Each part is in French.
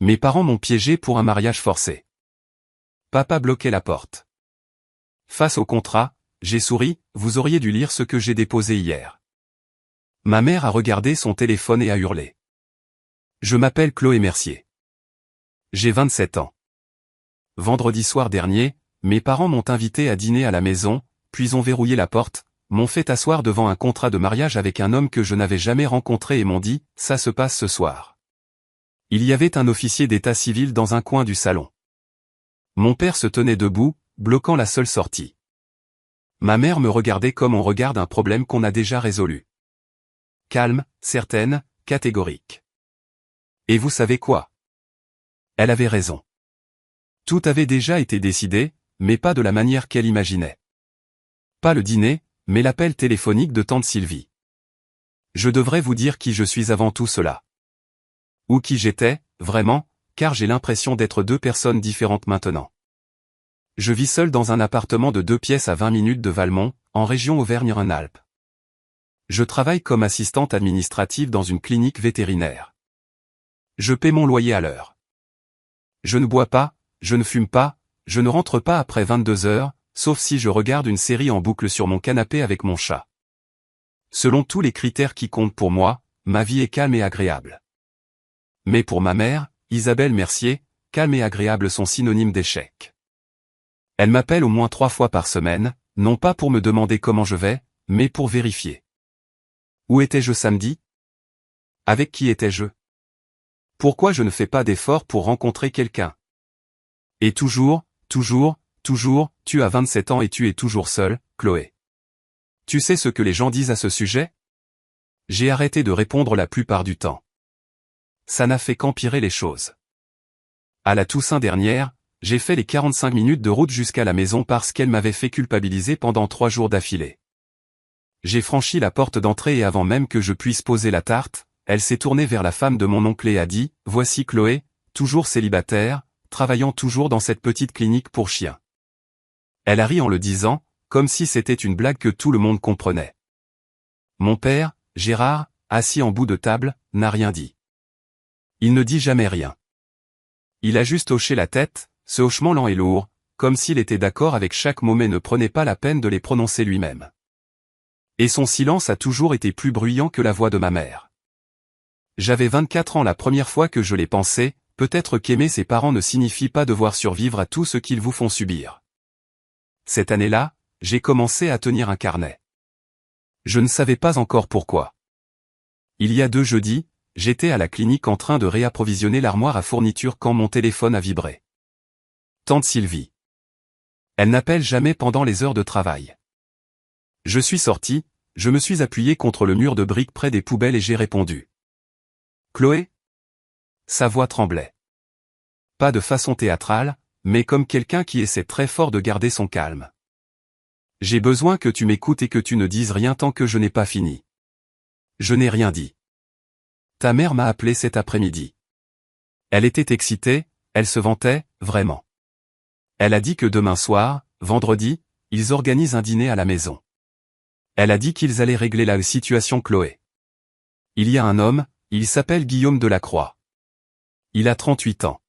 Mes parents m'ont piégé pour un mariage forcé. Papa bloquait la porte. Face au contrat, j'ai souri, vous auriez dû lire ce que j'ai déposé hier. Ma mère a regardé son téléphone et a hurlé. Je m'appelle Chloé Mercier. J'ai 27 ans. Vendredi soir dernier, mes parents m'ont invité à dîner à la maison, puis ont verrouillé la porte, m'ont fait asseoir devant un contrat de mariage avec un homme que je n'avais jamais rencontré et m'ont dit, ça se passe ce soir. Il y avait un officier d'état civil dans un coin du salon. Mon père se tenait debout, bloquant la seule sortie. Ma mère me regardait comme on regarde un problème qu'on a déjà résolu. Calme, certaine, catégorique. Et vous savez quoi? Elle avait raison. Tout avait déjà été décidé, mais pas de la manière qu'elle imaginait. Pas le dîner, mais l'appel téléphonique de tante Sylvie. Je devrais vous dire qui je suis avant tout cela. Ou qui j'étais, vraiment, car j'ai l'impression d'être deux personnes différentes maintenant. Je vis seul dans un appartement de 2 pièces à 20 minutes de Valmont, en région Auvergne-Rhône-Alpes. Je travaille comme assistante administrative dans une clinique vétérinaire. Je paie mon loyer à l'heure. Je ne bois pas, je ne fume pas, je ne rentre pas après 22 heures, sauf si je regarde une série en boucle sur mon canapé avec mon chat. Selon tous les critères qui comptent pour moi, ma vie est calme et agréable. Mais pour ma mère, Isabelle Mercier, calme et agréable sont synonymes d'échec. Elle m'appelle au moins 3 fois par semaine, non pas pour me demander comment je vais, mais pour vérifier. Où étais-je samedi? Avec qui étais-je? Pourquoi je ne fais pas d'efforts pour rencontrer quelqu'un? Et toujours, tu as 27 ans et tu es toujours seule, Chloé. Tu sais ce que les gens disent à ce sujet? J'ai arrêté de répondre la plupart du temps. Ça n'a fait qu'empirer les choses. À la Toussaint dernière, j'ai fait les 45 minutes de route jusqu'à la maison parce qu'elle m'avait fait culpabiliser pendant 3 jours d'affilée. J'ai franchi la porte d'entrée et avant même que je puisse poser la tarte, elle s'est tournée vers la femme de mon oncle et a dit, « Voici Chloé, toujours célibataire, travaillant toujours dans cette petite clinique pour chiens. » Elle a ri en le disant, comme si c'était une blague que tout le monde comprenait. Mon père, Gérard, assis en bout de table, n'a rien dit. Il ne dit jamais rien. Il a juste hoché la tête, ce hochement lent et lourd, comme s'il était d'accord avec chaque mot mais ne prenait pas la peine de les prononcer lui-même. Et son silence a toujours été plus bruyant que la voix de ma mère. J'avais 24 ans la première fois que je l'ai pensé, peut-être qu'aimer ses parents ne signifie pas devoir survivre à tout ce qu'ils vous font subir. Cette année-là, j'ai commencé à tenir un carnet. Je ne savais pas encore pourquoi. Il y a 2 jeudis, j'étais à la clinique en train de réapprovisionner l'armoire à fourniture quand mon téléphone a vibré. Tante Sylvie. Elle n'appelle jamais pendant les heures de travail. Je suis sorti, je me suis appuyé contre le mur de briques près des poubelles et j'ai répondu. Chloé? Sa voix tremblait. Pas de façon théâtrale, mais comme quelqu'un qui essaie très fort de garder son calme. J'ai besoin que tu m'écoutes et que tu ne dises rien tant que je n'ai pas fini. Je n'ai rien dit. Ta mère m'a appelé cet après-midi. Elle était excitée, elle se vantait, vraiment. Elle a dit que demain soir, vendredi, ils organisent un dîner à la maison. Elle a dit qu'ils allaient régler la situation Chloé. Il y a un homme, il s'appelle Guillaume Delacroix. Il a 38 ans.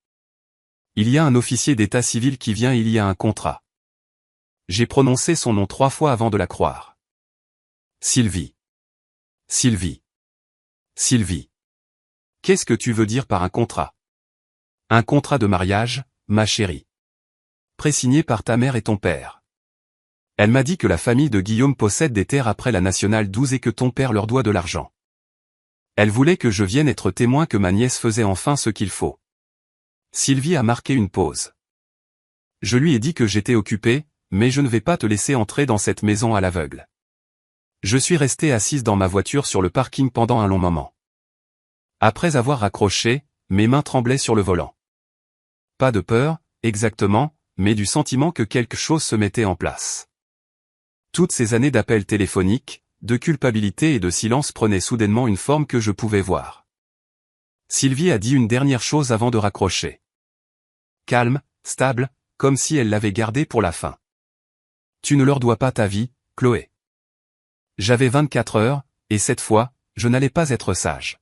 Il y a un officier d'état civil qui vient et il y a un contrat. J'ai prononcé son nom 3 fois avant de la croire. Sylvie. Sylvie. Sylvie. Qu'est-ce que tu veux dire par un contrat? Un contrat de mariage, ma chérie. Présigné par ta mère et ton père. Elle m'a dit que la famille de Guillaume possède des terres après la nationale 12 et que ton père leur doit de l'argent. Elle voulait que je vienne être témoin que ma nièce faisait enfin ce qu'il faut. Sylvie a marqué une pause. Je lui ai dit que j'étais occupé, mais je ne vais pas te laisser entrer dans cette maison à l'aveugle. Je suis resté assise dans ma voiture sur le parking pendant un long moment. Après avoir raccroché, mes mains tremblaient sur le volant. Pas de peur, exactement, mais du sentiment que quelque chose se mettait en place. Toutes ces années d'appels téléphoniques, de culpabilité et de silence prenaient soudainement une forme que je pouvais voir. Sylvie a dit une dernière chose avant de raccrocher. Calme, stable, comme si elle l'avait gardé pour la fin. Tu ne leur dois pas ta vie, Chloé. J'avais 24 heures, et cette fois, je n'allais pas être sage.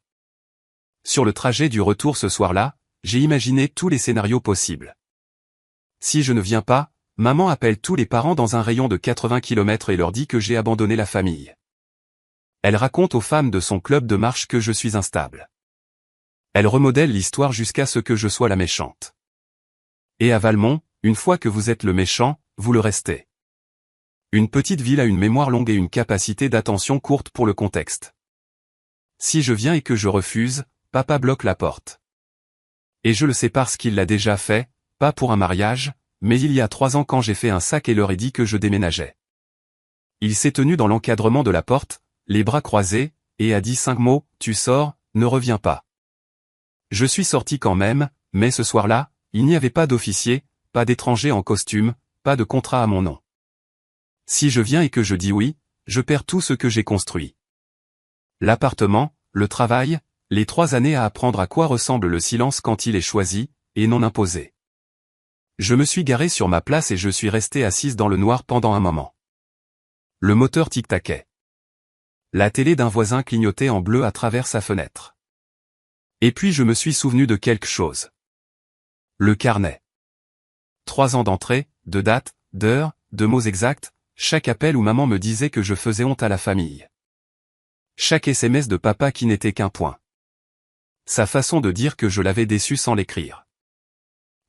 Sur le trajet du retour ce soir-là, j'ai imaginé tous les scénarios possibles. Si je ne viens pas, maman appelle tous les parents dans un rayon de 80 km et leur dit que j'ai abandonné la famille. Elle raconte aux femmes de son club de marche que je suis instable. Elle remodèle l'histoire jusqu'à ce que je sois la méchante. Et à Valmont, une fois que vous êtes le méchant, vous le restez. Une petite ville a une mémoire longue et une capacité d'attention courte pour le contexte. Si je viens et que je refuse, papa bloque la porte. Et je le sais parce qu'il l'a déjà fait, pas pour un mariage, mais il y a 3 ans quand j'ai fait un sac et leur ai dit que je déménageais. Il s'est tenu dans l'encadrement de la porte, les bras croisés, et a dit 5 mots, tu sors, ne reviens pas. Je suis sorti quand même, mais ce soir-là, il n'y avait pas d'officier, pas d'étranger en costume, pas de contrat à mon nom. Si je viens et que je dis oui, je perds tout ce que j'ai construit. L'appartement, le travail, les 3 années à apprendre à quoi ressemble le silence quand il est choisi, et non imposé. Je me suis garé sur ma place et je suis resté assise dans le noir pendant un moment. Le moteur tic-taquait. La télé d'un voisin clignotait en bleu à travers sa fenêtre. Et puis je me suis souvenu de quelque chose. Le carnet. 3 ans d'entrée, de date, d'heure, de mots exacts, chaque appel où maman me disait que je faisais honte à la famille. Chaque SMS de papa qui n'était qu'un point. Sa façon de dire que je l'avais déçu sans l'écrire.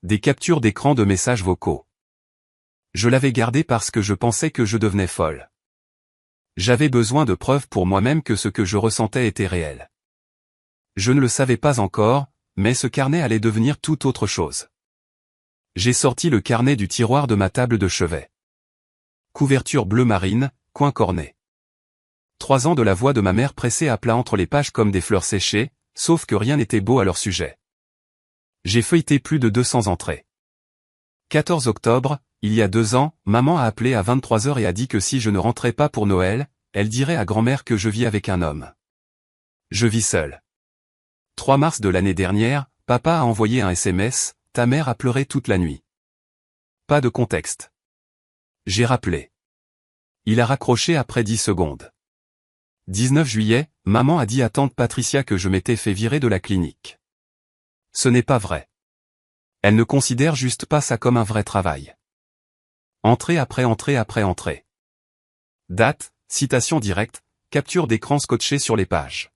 Des captures d'écran de messages vocaux. Je l'avais gardé parce que je pensais que je devenais folle. J'avais besoin de preuves pour moi-même que ce que je ressentais était réel. Je ne le savais pas encore, mais ce carnet allait devenir tout autre chose. J'ai sorti le carnet du tiroir de ma table de chevet. Couverture bleu marine, coin corné. 3 ans de la voix de ma mère pressée à plat entre les pages comme des fleurs séchées, sauf que rien n'était beau à leur sujet. J'ai feuilleté plus de 200 entrées. 14 octobre, il y a 2 ans, maman a appelé à 23h et a dit que si je ne rentrais pas pour Noël, elle dirait à grand-mère que je vis avec un homme. Je vis seul. 3 mars de l'année dernière, papa a envoyé un SMS, ta mère a pleuré toute la nuit. Pas de contexte. J'ai rappelé. Il a raccroché après 10 secondes. 19 juillet, maman a dit à tante Patricia que je m'étais fait virer de la clinique. Ce n'est pas vrai. Elle ne considère juste pas ça comme un vrai travail. Entrée après entrée après entrée. Date, citation directe, capture d'écran scotchée sur les pages.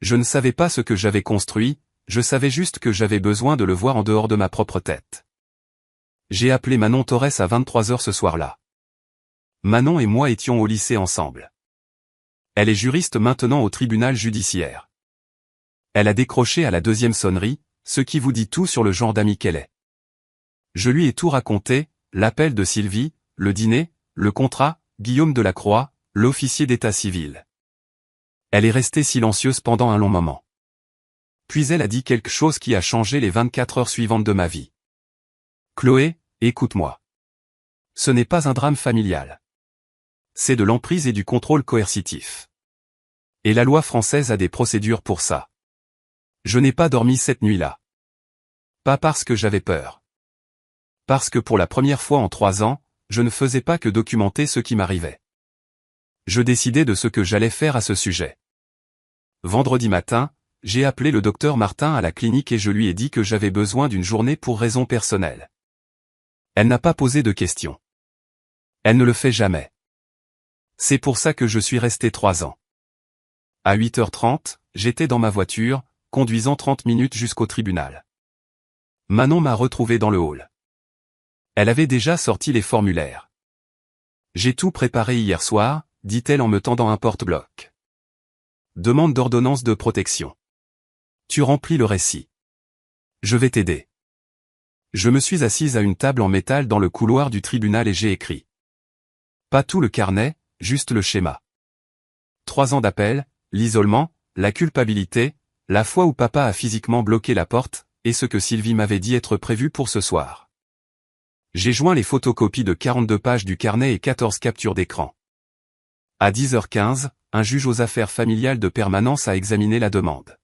Je ne savais pas ce que j'avais construit, je savais juste que j'avais besoin de le voir en dehors de ma propre tête. J'ai appelé Manon Torres à 23h ce soir-là. Manon et moi étions au lycée ensemble. Elle est juriste maintenant au tribunal judiciaire. Elle a décroché à la 2e sonnerie, ce qui vous dit tout sur le genre d'amie qu'elle est. Je lui ai tout raconté, l'appel de Sylvie, le dîner, le contrat, Guillaume Delacroix, l'officier d'état civil. Elle est restée silencieuse pendant un long moment. Puis elle a dit quelque chose qui a changé les 24 heures suivantes de ma vie. Chloé, écoute-moi. Ce n'est pas un drame familial. C'est de l'emprise et du contrôle coercitif. Et la loi française a des procédures pour ça. Je n'ai pas dormi cette nuit-là. Pas parce que j'avais peur. Parce que pour la première fois en 3 ans, je ne faisais pas que documenter ce qui m'arrivait. Je décidais de ce que j'allais faire à ce sujet. Vendredi matin, j'ai appelé le docteur Martin à la clinique et je lui ai dit que j'avais besoin d'une journée pour raisons personnelles. Elle n'a pas posé de questions. Elle ne le fait jamais. C'est pour ça que je suis resté 3 ans. À 8h30, j'étais dans ma voiture, conduisant 30 minutes jusqu'au tribunal. Manon m'a retrouvé dans le hall. Elle avait déjà sorti les formulaires. J'ai tout préparé hier soir, dit-elle en me tendant un porte-bloc. Demande d'ordonnance de protection. Tu remplis le récit. Je vais t'aider. Je me suis assise à une table en métal dans le couloir du tribunal et j'ai écrit. Pas tout le carnet, juste le schéma. 3 ans d'appel, l'isolement, la culpabilité, la fois où papa a physiquement bloqué la porte, et ce que Sylvie m'avait dit être prévu pour ce soir. J'ai joint les photocopies de 42 pages du carnet et 14 captures d'écran. À 10h15, un juge aux affaires familiales de permanence a examiné la demande.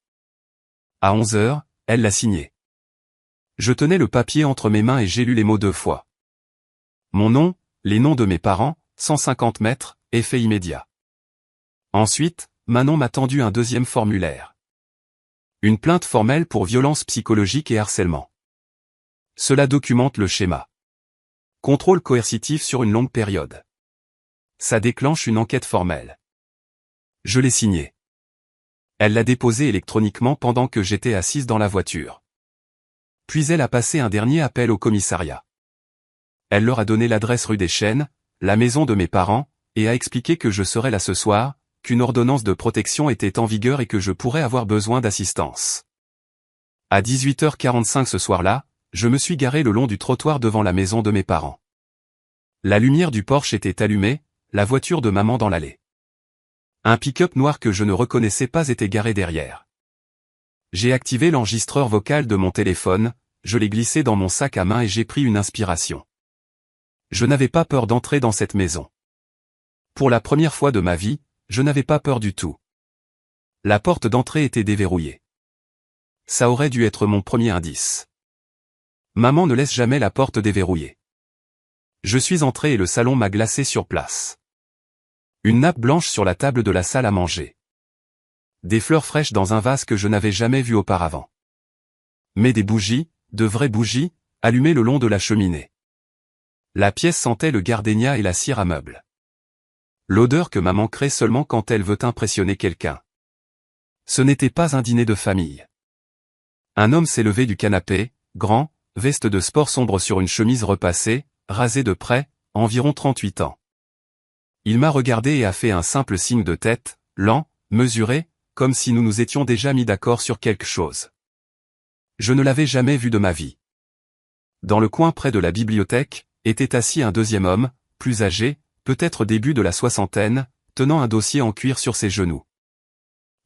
À 11h, elle l'a signé. Je tenais le papier entre mes mains et j'ai lu les mots 2 fois. Mon nom, les noms de mes parents, 150 mètres, effet immédiat. Ensuite, Manon m'a tendu un 2e formulaire. Une plainte formelle pour violence psychologique et harcèlement. Cela documente le schéma. Contrôle coercitif sur une longue période. Ça déclenche une enquête formelle. Je l'ai signée. Elle l'a déposée électroniquement pendant que j'étais assise dans la voiture. Puis elle a passé un dernier appel au commissariat. Elle leur a donné l'adresse rue des Chênes, la maison de mes parents, et a expliqué que je serais là ce soir, qu'une ordonnance de protection était en vigueur et que je pourrais avoir besoin d'assistance. À 18h45 ce soir-là, je me suis garé le long du trottoir devant la maison de mes parents. La lumière du Porsche était allumée, la voiture de maman dans l'allée. Un pick-up noir que je ne reconnaissais pas était garé derrière. J'ai activé l'enregistreur vocal de mon téléphone, je l'ai glissé dans mon sac à main et j'ai pris une inspiration. Je n'avais pas peur d'entrer dans cette maison. Pour la première fois de ma vie, je n'avais pas peur du tout. La porte d'entrée était déverrouillée. Ça aurait dû être mon premier indice. Maman ne laisse jamais la porte déverrouillée. Je suis entré et le salon m'a glacé sur place. Une nappe blanche sur la table de la salle à manger. Des fleurs fraîches dans un vase que je n'avais jamais vu auparavant. Mais des bougies, de vraies bougies, allumées le long de la cheminée. La pièce sentait le gardénia et la cire à meubles. L'odeur que maman crée seulement quand elle veut impressionner quelqu'un. Ce n'était pas un dîner de famille. Un homme s'est levé du canapé, grand, veste de sport sombre sur une chemise repassée, rasé de près, environ 38 ans. Il m'a regardé et a fait un simple signe de tête, lent, mesuré, comme si nous nous étions déjà mis d'accord sur quelque chose. Je ne l'avais jamais vu de ma vie. Dans le coin près de la bibliothèque, était assis un deuxième homme, plus âgé, peut-être début de la soixantaine, tenant un dossier en cuir sur ses genoux.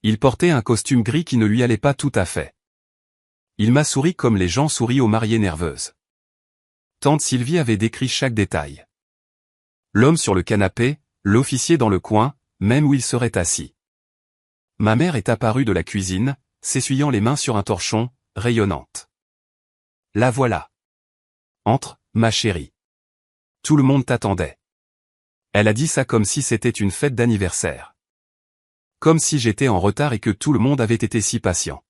Il portait un costume gris qui ne lui allait pas tout à fait. Il m'a souri comme les gens sourient aux mariées nerveuses. Tante Sylvie avait décrit chaque détail. L'homme sur le canapé, l'officier dans le coin, même où il serait assis. Ma mère est apparue de la cuisine, s'essuyant les mains sur un torchon, rayonnante. La voilà. Entre, ma chérie. Tout le monde t'attendait. Elle a dit ça comme si c'était une fête d'anniversaire. Comme si j'étais en retard et que tout le monde avait été si patient.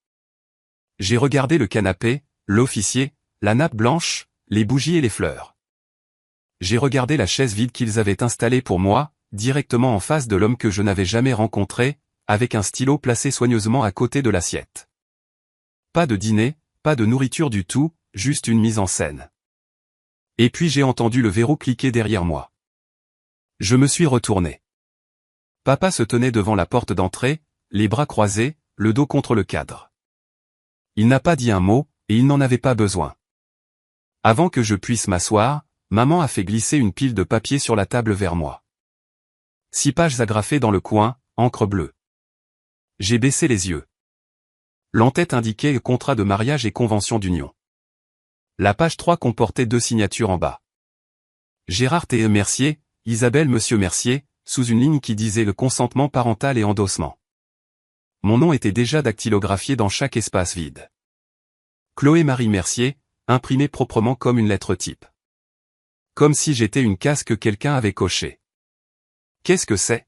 J'ai regardé le canapé, l'officier, la nappe blanche, les bougies et les fleurs. J'ai regardé la chaise vide qu'ils avaient installée pour moi, directement en face de l'homme que je n'avais jamais rencontré, avec un stylo placé soigneusement à côté de l'assiette. Pas de dîner, pas de nourriture du tout, juste une mise en scène. Et puis j'ai entendu le verrou cliquer derrière moi. Je me suis retourné. Papa se tenait devant la porte d'entrée, les bras croisés, le dos contre le cadre. Il n'a pas dit un mot, et il n'en avait pas besoin. Avant que je puisse m'asseoir, maman a fait glisser une pile de papier sur la table vers moi. 6 pages agrafées dans le coin, encre bleue. J'ai baissé les yeux. L'en-tête indiquait contrat de mariage et convention d'union. La page 3 comportait 2 signatures en bas. Gérard T. Mercier, Isabelle Monsieur Mercier, sous une ligne qui disait le consentement parental et endossement. Mon nom était déjà dactylographié dans chaque espace vide. Chloé Marie Mercier, imprimé proprement comme une lettre type. Comme si j'étais une case que quelqu'un avait cochée. Qu'est-ce que c'est?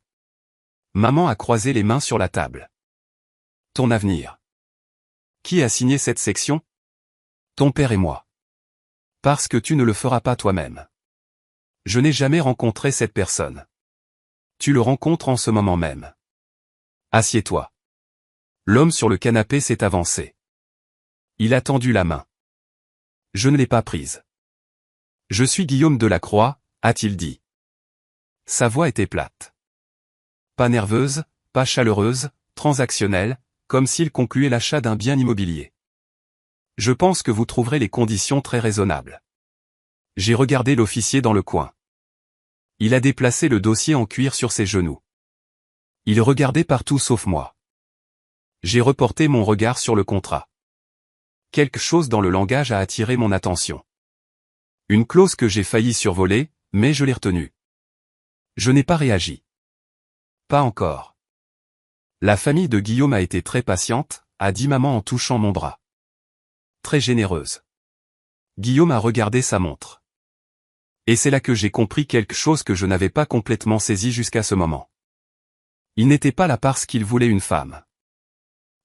Maman a croisé les mains sur la table. Ton avenir. Qui a signé cette section? Ton père et moi. Parce que tu ne le feras pas toi-même. Je n'ai jamais rencontré cette personne. Tu le rencontres en ce moment même. Assieds-toi. L'homme sur le canapé s'est avancé. Il a tendu la main. Je ne l'ai pas prise. Je suis Guillaume Delacroix, a-t-il dit. Sa voix était plate. Pas nerveuse, pas chaleureuse, transactionnelle, comme s'il concluait l'achat d'un bien immobilier. Je pense que vous trouverez les conditions très raisonnables. J'ai regardé l'officier dans le coin. Il a déplacé le dossier en cuir sur ses genoux. Il regardait partout sauf moi. J'ai reporté mon regard sur le contrat. Quelque chose dans le langage a attiré mon attention. Une clause que j'ai failli survoler, mais je l'ai retenue. Je n'ai pas réagi. Pas encore. La famille de Guillaume a été très patiente, a dit maman en touchant mon bras. Très généreuse. Guillaume a regardé sa montre. Et c'est là que j'ai compris quelque chose que je n'avais pas complètement saisi jusqu'à ce moment. Il n'était pas là parce qu'il voulait une femme.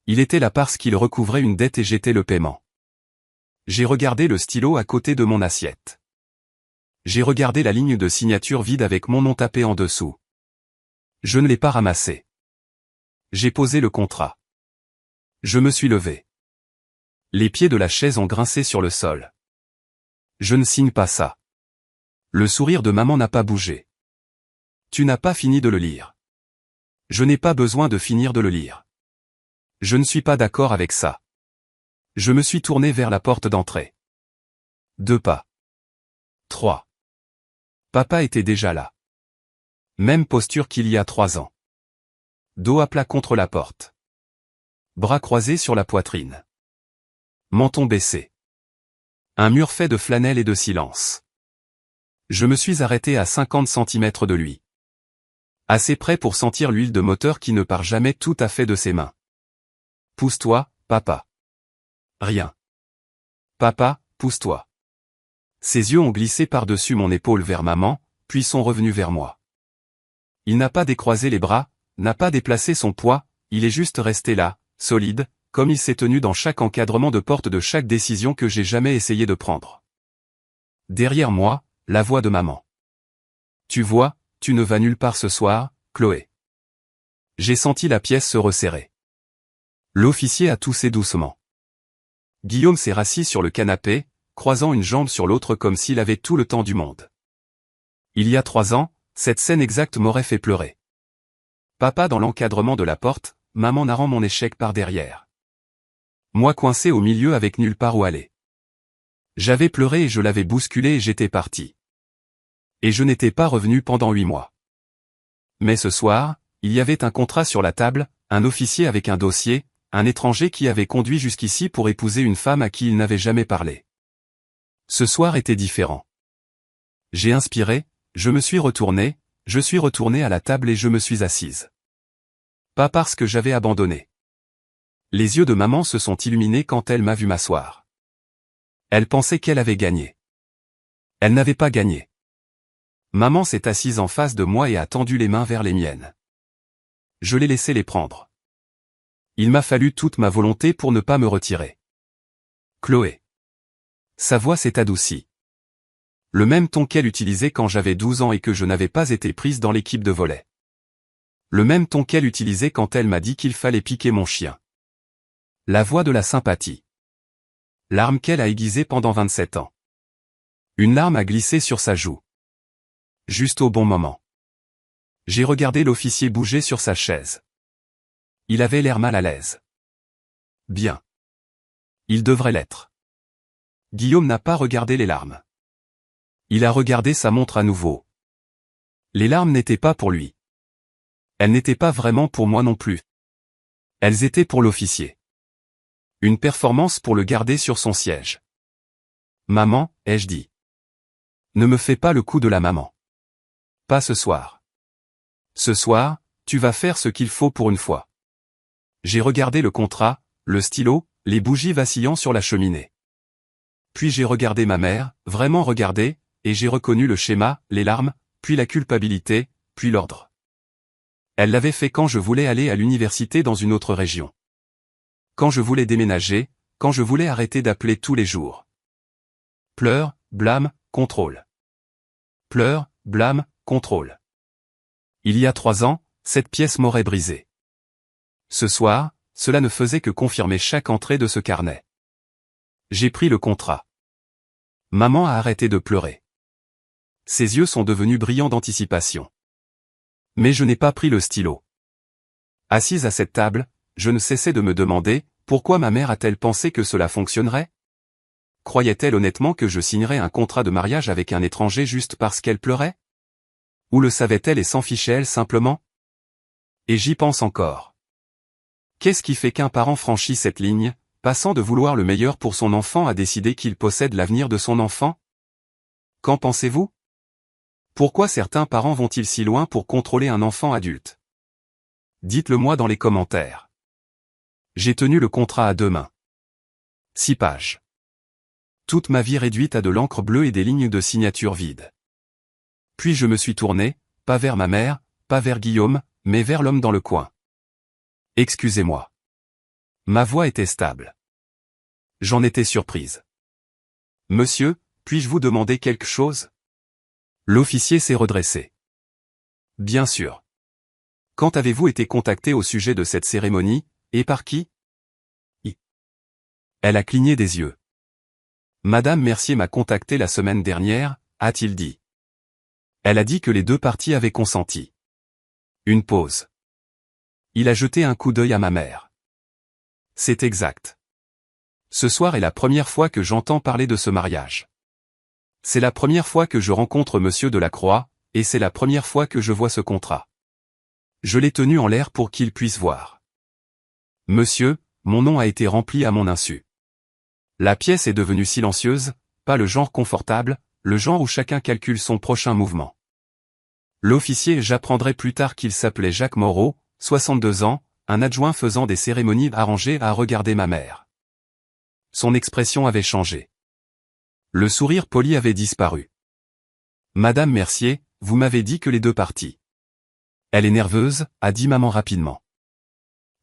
Il était là parce qu'il recouvrait une dette et j'étais le paiement. J'ai regardé le stylo à côté de mon assiette. J'ai regardé la ligne de signature vide avec mon nom tapé en dessous. Je ne l'ai pas ramassé. J'ai posé le contrat. Je me suis levé. Les pieds de la chaise ont grincé sur le sol. Je ne signe pas ça. Le sourire de maman n'a pas bougé. Tu n'as pas fini de le lire. Je n'ai pas besoin de finir de le lire. Je ne suis pas d'accord avec ça. Je me suis tourné vers la porte d'entrée. 2 pas. 3. Papa était déjà là. Même posture qu'il y a 3 ans. Dos à plat contre la porte. Bras croisés sur la poitrine. Menton baissé. Un mur fait de flanelle et de silence. Je me suis arrêté à 50 centimètres de lui. Assez près pour sentir l'huile de moteur qui ne part jamais tout à fait de ses mains. Pousse-toi, papa. Rien. Papa, pousse-toi. Ses yeux ont glissé par-dessus mon épaule vers maman, puis sont revenus vers moi. Il n'a pas décroisé les bras, n'a pas déplacé son poids, il est juste resté là, solide, comme il s'est tenu dans chaque encadrement de porte de chaque décision que j'ai jamais essayé de prendre. Derrière moi, la voix de maman. Tu vois, tu ne vas nulle part ce soir, Chloé. J'ai senti la pièce se resserrer. L'officier a toussé doucement. Guillaume s'est rassis sur le canapé, croisant une jambe sur l'autre comme s'il avait tout le temps du monde. Il y a 3 ans, cette scène exacte m'aurait fait pleurer. Papa dans l'encadrement de la porte, maman narrant mon échec par derrière. Moi coincé au milieu avec nulle part où aller. J'avais pleuré et je l'avais bousculé et j'étais parti. Et je n'étais pas revenu pendant 8 mois. Mais ce soir, il y avait un contrat sur la table, un officier avec un dossier, un étranger qui avait conduit jusqu'ici pour épouser une femme à qui il n'avait jamais parlé. Ce soir était différent. J'ai inspiré, je me suis retourné, je suis retourné à la table et je me suis assise. Pas parce que j'avais abandonné. Les yeux de maman se sont illuminés quand elle m'a vu m'asseoir. Elle pensait qu'elle avait gagné. Elle n'avait pas gagné. Maman s'est assise en face de moi et a tendu les mains vers les miennes. Je l'ai laissé les prendre. Il m'a fallu toute ma volonté pour ne pas me retirer. Chloé. Sa voix s'est adoucie. Le même ton qu'elle utilisait quand j'avais 12 ans et que je n'avais pas été prise dans l'équipe de volley. Le même ton qu'elle utilisait quand elle m'a dit qu'il fallait piquer mon chien. La voix de la sympathie. Larme qu'elle a aiguisée pendant 27 ans. Une larme a glissé sur sa joue. Juste au bon moment. J'ai regardé l'officier bouger sur sa chaise. Il avait l'air mal à l'aise. Bien. Il devrait l'être. Guillaume n'a pas regardé les larmes. Il a regardé sa montre à nouveau. Les larmes n'étaient pas pour lui. Elles n'étaient pas vraiment pour moi non plus. Elles étaient pour l'officier. Une performance pour le garder sur son siège. Maman, ai-je dit. Ne me fais pas le coup de la maman. Pas ce soir. Ce soir, tu vas faire ce qu'il faut pour une fois. J'ai regardé le contrat, le stylo, les bougies vacillant sur la cheminée. Puis j'ai regardé ma mère, vraiment regardé, et j'ai reconnu le schéma, les larmes, puis la culpabilité, puis l'ordre. Elle l'avait fait quand je voulais aller à l'université dans une autre région. Quand je voulais déménager, quand je voulais arrêter d'appeler tous les jours. Pleurs, blâme, contrôle. Pleurs, blâme, contrôle. Il y a 3 ans, cette pièce m'aurait brisé. Ce soir, cela ne faisait que confirmer chaque entrée de ce carnet. J'ai pris le contrat. Maman a arrêté de pleurer. Ses yeux sont devenus brillants d'anticipation. Mais je n'ai pas pris le stylo. Assise à cette table, je ne cessais de me demander, pourquoi ma mère a-t-elle pensé que cela fonctionnerait? Croyait-elle honnêtement que je signerais un contrat de mariage avec un étranger juste parce qu'elle pleurait? Ou le savait-elle et s'en fichait-elle simplement? Et j'y pense encore. Qu'est-ce qui fait qu'un parent franchit cette ligne, passant de vouloir le meilleur pour son enfant à décider qu'il possède l'avenir de son enfant? Qu'en pensez-vous? Pourquoi certains parents vont-ils si loin pour contrôler un enfant adulte? Dites-le moi dans les commentaires. J'ai tenu le contrat à 2 mains. 6 pages. Toute ma vie réduite à de l'encre bleue et des lignes de signature vides. Puis je me suis tourné, pas vers ma mère, pas vers Guillaume, mais vers l'homme dans le coin. Excusez-moi. Ma voix était stable. J'en étais surprise. Monsieur, puis-je vous demander quelque chose? L'officier s'est redressé. Bien sûr. Quand avez-vous été contacté au sujet de cette cérémonie, et par qui? Elle a cligné des yeux. Madame Mercier m'a contacté la semaine dernière, a-t-il dit. Elle a dit que les deux parties avaient consenti. Une pause. Il a jeté un coup d'œil à ma mère. C'est exact. Ce soir est la première fois que j'entends parler de ce mariage. C'est la première fois que je rencontre Monsieur Delacroix, et c'est la première fois que je vois ce contrat. Je l'ai tenu en l'air pour qu'il puisse voir. Monsieur, mon nom a été rempli à mon insu. La pièce est devenue silencieuse, pas le genre confortable, le genre où chacun calcule son prochain mouvement. L'officier, j'apprendrai plus tard qu'il s'appelait Jacques Moreau, 62 ans, un adjoint faisant des cérémonies arrangées, a regardé ma mère. Son expression avait changé. Le sourire poli avait disparu. Madame Mercier, vous m'avez dit que les deux parties. Elle est nerveuse, a dit maman rapidement.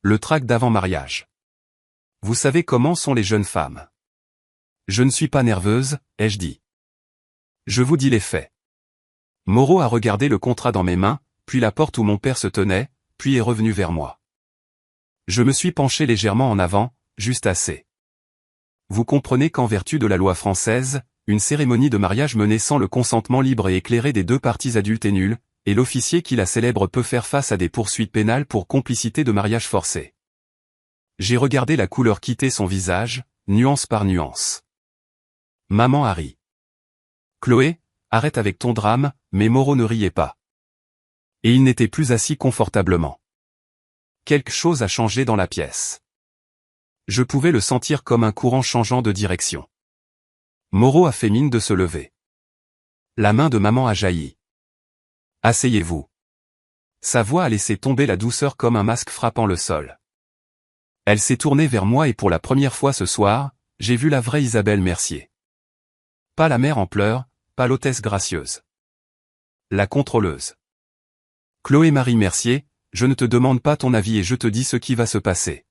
Le trac d'avant-mariage. Vous savez comment sont les jeunes femmes. Je ne suis pas nerveuse, ai-je dit. Je vous dis les faits. Moreau a regardé le contrat dans mes mains, puis la porte où mon père se tenait, puis est revenu vers moi. Je me suis penché légèrement en avant, juste assez. Vous comprenez qu'en vertu de la loi française, une cérémonie de mariage menée sans le consentement libre et éclairé des deux parties adultes est nulle, et l'officier qui la célèbre peut faire face à des poursuites pénales pour complicité de mariage forcé. J'ai regardé la couleur quitter son visage, nuance par nuance. Maman a ri. Chloé, arrête avec ton drame, mais Moreau ne riait pas. Et il n'était plus assis confortablement. Quelque chose a changé dans la pièce. Je pouvais le sentir comme un courant changeant de direction. Moreau a fait mine de se lever. La main de maman a jailli. Asseyez-vous. Sa voix a laissé tomber la douceur comme un masque frappant le sol. Elle s'est tournée vers moi et pour la première fois ce soir, j'ai vu la vraie Isabelle Mercier. Pas la mère en pleurs, pas l'hôtesse gracieuse. La contrôleuse. Chloé-Marie Mercier, je ne te demande pas ton avis et je te dis ce qui va se passer.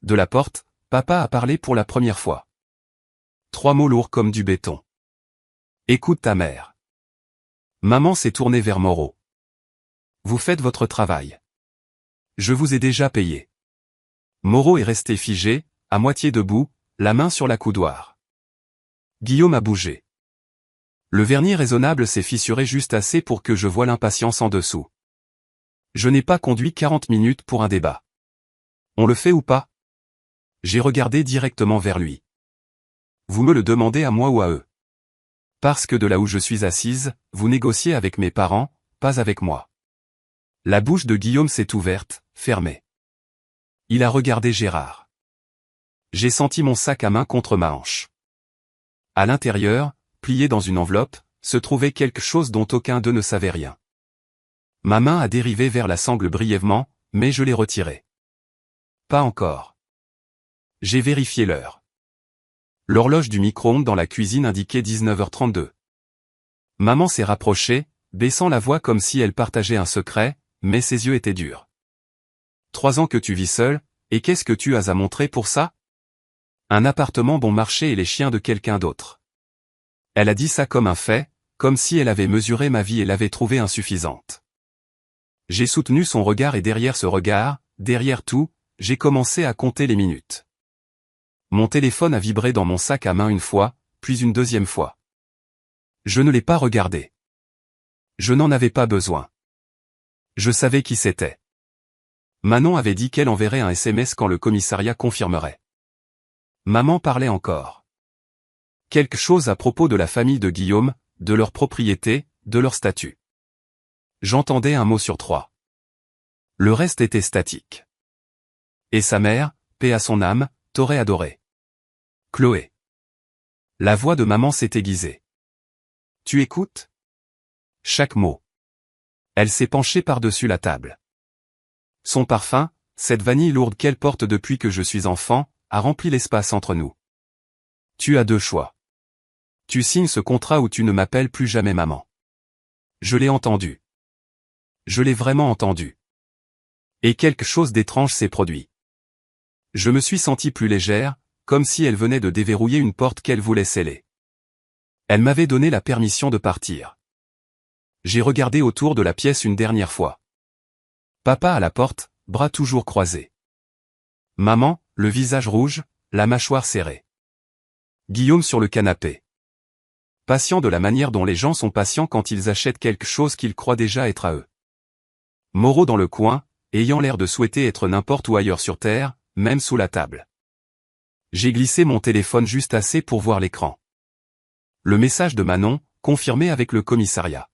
De la porte, papa a parlé pour la première fois. 3 mots lourds comme du béton. Écoute ta mère. Maman s'est tournée vers Moreau. Vous faites votre travail. Je vous ai déjà payé. Moreau est resté figé, à moitié debout, la main sur la coudoir. Guillaume a bougé. Le vernis raisonnable s'est fissuré juste assez pour que je voie l'impatience en dessous. Je n'ai pas conduit 40 minutes pour un débat. On le fait ou pas? J'ai regardé directement vers lui. Vous me le demandez à moi ou à eux? Parce que de là où je suis assise, vous négociez avec mes parents, pas avec moi. La bouche de Guillaume s'est ouverte, fermée. Il a regardé Gérard. J'ai senti mon sac à main contre ma hanche. À l'intérieur, plié dans une enveloppe, se trouvait quelque chose dont aucun d'eux ne savait rien. Ma main a dérivé vers la sangle brièvement, mais je l'ai retirée. Pas encore. J'ai vérifié l'heure. L'horloge du micro-ondes dans la cuisine indiquait 19h32. Maman s'est rapprochée, baissant la voix comme si elle partageait un secret, mais ses yeux étaient durs. 3 ans que tu vis seul, et qu'est-ce que tu as à montrer pour ça? Un appartement bon marché et les chiens de quelqu'un d'autre. Elle a dit ça comme un fait, comme si elle avait mesuré ma vie et l'avait trouvée insuffisante. J'ai soutenu son regard et derrière ce regard, derrière tout, j'ai commencé à compter les minutes. Mon téléphone a vibré dans mon sac à main une fois, puis une deuxième fois. Je ne l'ai pas regardé. Je n'en avais pas besoin. Je savais qui c'était. Manon avait dit qu'elle enverrait un SMS quand le commissariat confirmerait. Maman parlait encore. Quelque chose à propos de la famille de Guillaume, de leur propriété, de leur statut. J'entendais un mot sur 3. Le reste était statique. Et sa mère, paix à son âme, t'aurait adoré. Chloé. La voix de maman s'est aiguisée. Tu écoutes? Chaque mot. Elle s'est penchée par-dessus la table. Son parfum, cette vanille lourde qu'elle porte depuis que je suis enfant, a rempli l'espace entre nous. Tu as 2 choix. Tu signes ce contrat ou tu ne m'appelles plus jamais maman. Je l'ai entendu. Je l'ai vraiment entendu. Et quelque chose d'étrange s'est produit. Je me suis sentie plus légère, comme si elle venait de déverrouiller une porte qu'elle voulait sceller. Elle m'avait donné la permission de partir. J'ai regardé autour de la pièce une dernière fois. Papa à la porte, bras toujours croisés. Maman, le visage rouge, la mâchoire serrée. Guillaume sur le canapé. Patient de la manière dont les gens sont patients quand ils achètent quelque chose qu'ils croient déjà être à eux. Moreau dans le coin, ayant l'air de souhaiter être n'importe où ailleurs sur Terre, même sous la table. J'ai glissé mon téléphone juste assez pour voir l'écran. Le message de Manon, confirmé avec le commissariat.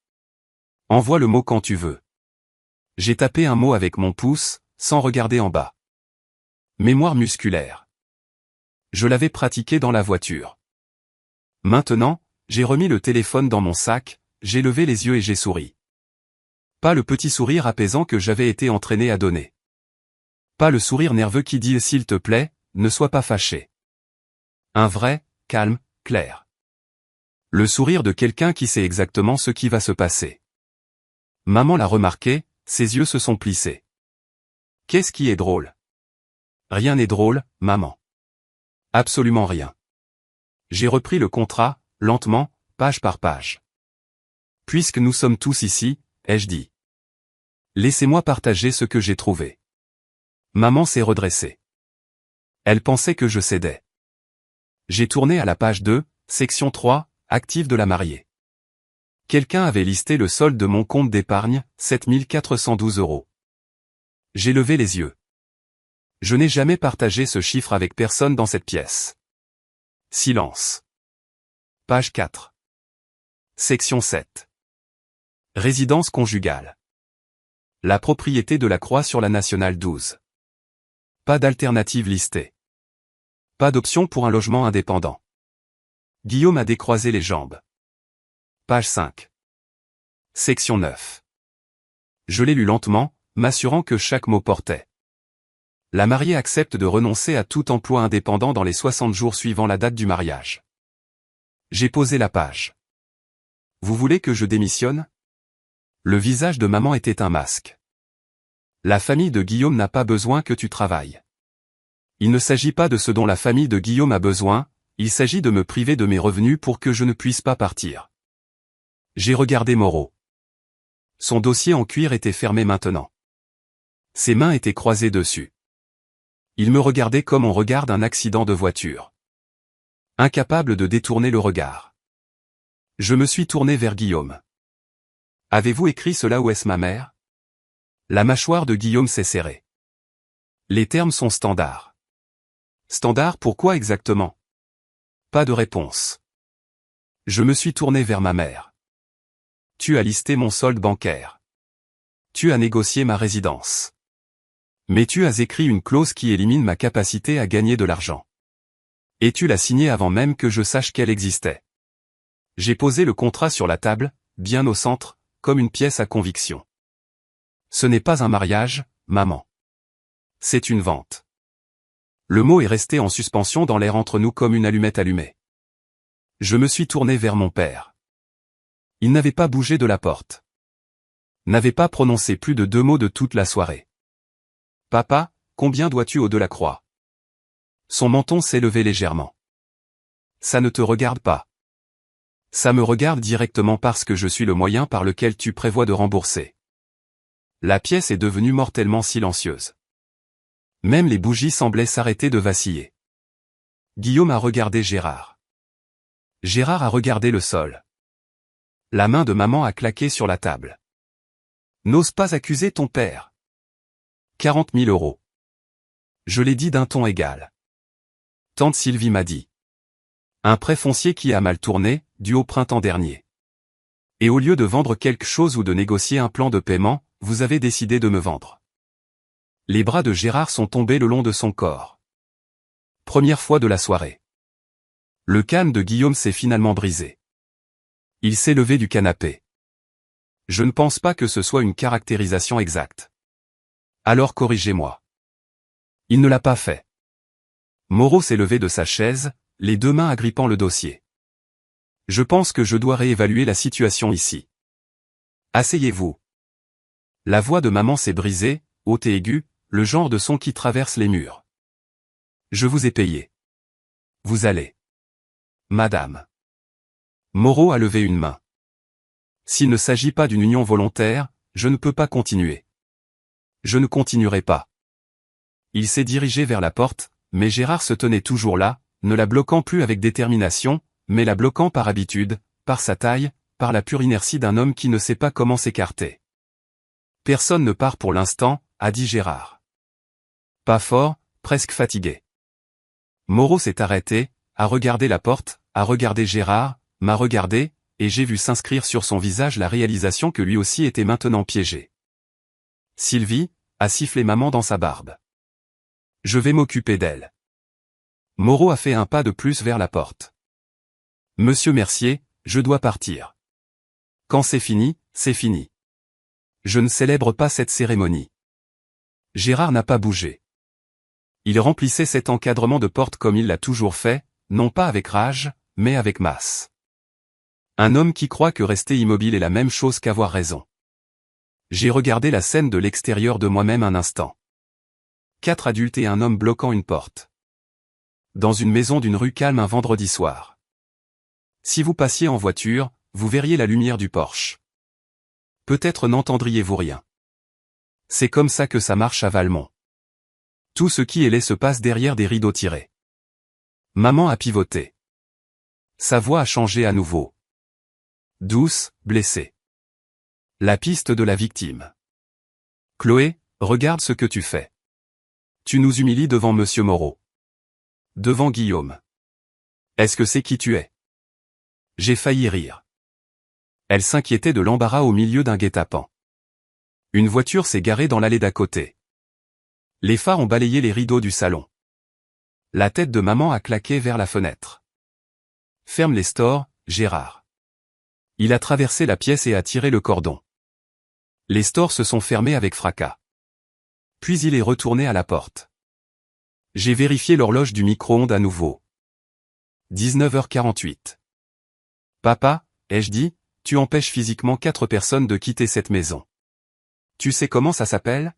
Envoie le mot quand tu veux. J'ai tapé un mot avec mon pouce, sans regarder en bas. Mémoire musculaire. Je l'avais pratiqué dans la voiture. Maintenant, j'ai remis le téléphone dans mon sac, j'ai levé les yeux et j'ai souri. Pas le petit sourire apaisant que j'avais été entraîné à donner. Pas le sourire nerveux qui dit « s'il te plaît, ne sois pas fâché ». Un vrai, calme, clair. Le sourire de quelqu'un qui sait exactement ce qui va se passer. Maman l'a remarqué, ses yeux se sont plissés. Qu'est-ce qui est drôle? Rien n'est drôle, maman. Absolument rien. J'ai repris le contrat, lentement, page par page. Puisque nous sommes tous ici, ai-je dit. Laissez-moi partager ce que j'ai trouvé. Maman s'est redressée. Elle pensait que je cédais. J'ai tourné à la page 2, section 3, actifs de la mariée. Quelqu'un avait listé le solde de mon compte d'épargne, 7 412 €. J'ai levé les yeux. Je n'ai jamais partagé ce chiffre avec personne dans cette pièce. Silence. Page 4. Section 7. Résidence conjugale. La propriété de la Croix sur la Nationale 12. Pas d'alternative listée. Pas d'option pour un logement indépendant. Guillaume a décroisé les jambes. Page 5. Section 9. Je l'ai lu lentement, m'assurant que chaque mot portait. La mariée accepte de renoncer à tout emploi indépendant dans les 60 jours suivant la date du mariage. J'ai posé la page. Vous voulez que je démissionne? Le visage de maman était un masque. La famille de Guillaume n'a pas besoin que tu travailles. Il ne s'agit pas de ce dont la famille de Guillaume a besoin, il s'agit de me priver de mes revenus pour que je ne puisse pas partir. J'ai regardé Moreau. Son dossier en cuir était fermé maintenant. Ses mains étaient croisées dessus. Il me regardait comme on regarde un accident de voiture. Incapable de détourner le regard. Je me suis tourné vers Guillaume. Avez-vous écrit cela ou est-ce ma mère? La mâchoire de Guillaume s'est serrée. Les termes sont standards. Standard pourquoi exactement? Pas de réponse. Je me suis tourné vers ma mère. Tu as listé mon solde bancaire. Tu as négocié ma résidence. Mais tu as écrit une clause qui élimine ma capacité à gagner de l'argent. Et tu l'as signée avant même que je sache qu'elle existait. J'ai posé le contrat sur la table, bien au centre, comme une pièce à conviction. Ce n'est pas un mariage, maman. C'est une vente. Le mot est resté en suspension dans l'air entre nous comme une allumette allumée. Je me suis tourné vers mon père. Il n'avait pas bougé de la porte. N'avait pas prononcé plus de 2 mots de toute la soirée. Papa, combien dois-tu au de la Croix? Son menton s'est levé légèrement. Ça ne te regarde pas. Ça me regarde directement parce que je suis le moyen par lequel tu prévois de rembourser. La pièce est devenue mortellement silencieuse. Même les bougies semblaient s'arrêter de vaciller. Guillaume a regardé Gérard. Gérard a regardé le sol. La main de maman a claqué sur la table. N'ose pas accuser ton père. 40 000 €. Je l'ai dit d'un ton égal. Tante Sylvie m'a dit. Un prêt foncier qui a mal tourné, dû au printemps dernier. Et au lieu de vendre quelque chose ou de négocier un plan de paiement, vous avez décidé de me vendre. Les bras de Gérard sont tombés le long de son corps. Première fois de la soirée. Le calme de Guillaume s'est finalement brisé. Il s'est levé du canapé. Je ne pense pas que ce soit une caractérisation exacte. Alors corrigez-moi. Il ne l'a pas fait. Moreau s'est levé de sa chaise, les 2 mains agrippant le dossier. Je pense que je dois réévaluer la situation ici. Asseyez-vous. La voix de maman s'est brisée, haute et aiguë, le genre de son qui traverse les murs. Je vous ai payé. Vous allez. Madame. Moreau a levé une main. S'il ne s'agit pas d'une union volontaire, je ne peux pas continuer. Je ne continuerai pas. Il s'est dirigé vers la porte, mais Gérard se tenait toujours là, ne la bloquant plus avec détermination, mais la bloquant par habitude, par sa taille, par la pure inertie d'un homme qui ne sait pas comment s'écarter. Personne ne part pour l'instant, a dit Gérard. Pas fort, presque fatigué. Moreau s'est arrêté, a regardé la porte, a regardé Gérard, m'a regardé, et j'ai vu s'inscrire sur son visage la réalisation que lui aussi était maintenant piégé. Sylvie, a sifflé maman dans sa barbe. Je vais m'occuper d'elle. Moreau a fait un pas de plus vers la porte. Monsieur Mercier, je dois partir. Quand c'est fini, c'est fini. Je ne célèbre pas cette cérémonie. Gérard n'a pas bougé. Il remplissait cet encadrement de porte comme il l'a toujours fait, non pas avec rage, mais avec masse. Un homme qui croit que rester immobile est la même chose qu'avoir raison. J'ai regardé la scène de l'extérieur de moi-même un instant. 4 adultes et un homme bloquant une porte. Dans une maison d'une rue calme un vendredi soir. Si vous passiez en voiture, vous verriez la lumière du Porsche. Peut-être n'entendriez-vous rien. C'est comme ça que ça marche à Valmont. Tout ce qui est laid se passe derrière des rideaux tirés. Maman a pivoté. Sa voix a changé à nouveau. Douce, blessée. La piste de la victime. Chloé, regarde ce que tu fais. Tu nous humilies devant Monsieur Moreau. Devant Guillaume. Est-ce que c'est qui tu es? J'ai failli rire. Elle s'inquiétait de l'embarras au milieu d'un guet-apens. Une voiture s'est garée dans l'allée d'à côté. Les phares ont balayé les rideaux du salon. La tête de maman a claqué vers la fenêtre. Ferme les stores, Gérard. Il a traversé la pièce et a tiré le cordon. Les stores se sont fermés avec fracas. Puis il est retourné à la porte. J'ai vérifié l'horloge du micro-ondes à nouveau. 19h48. Papa, ai-je dit, tu empêches physiquement 4 personnes de quitter cette maison. Tu sais comment ça s'appelle?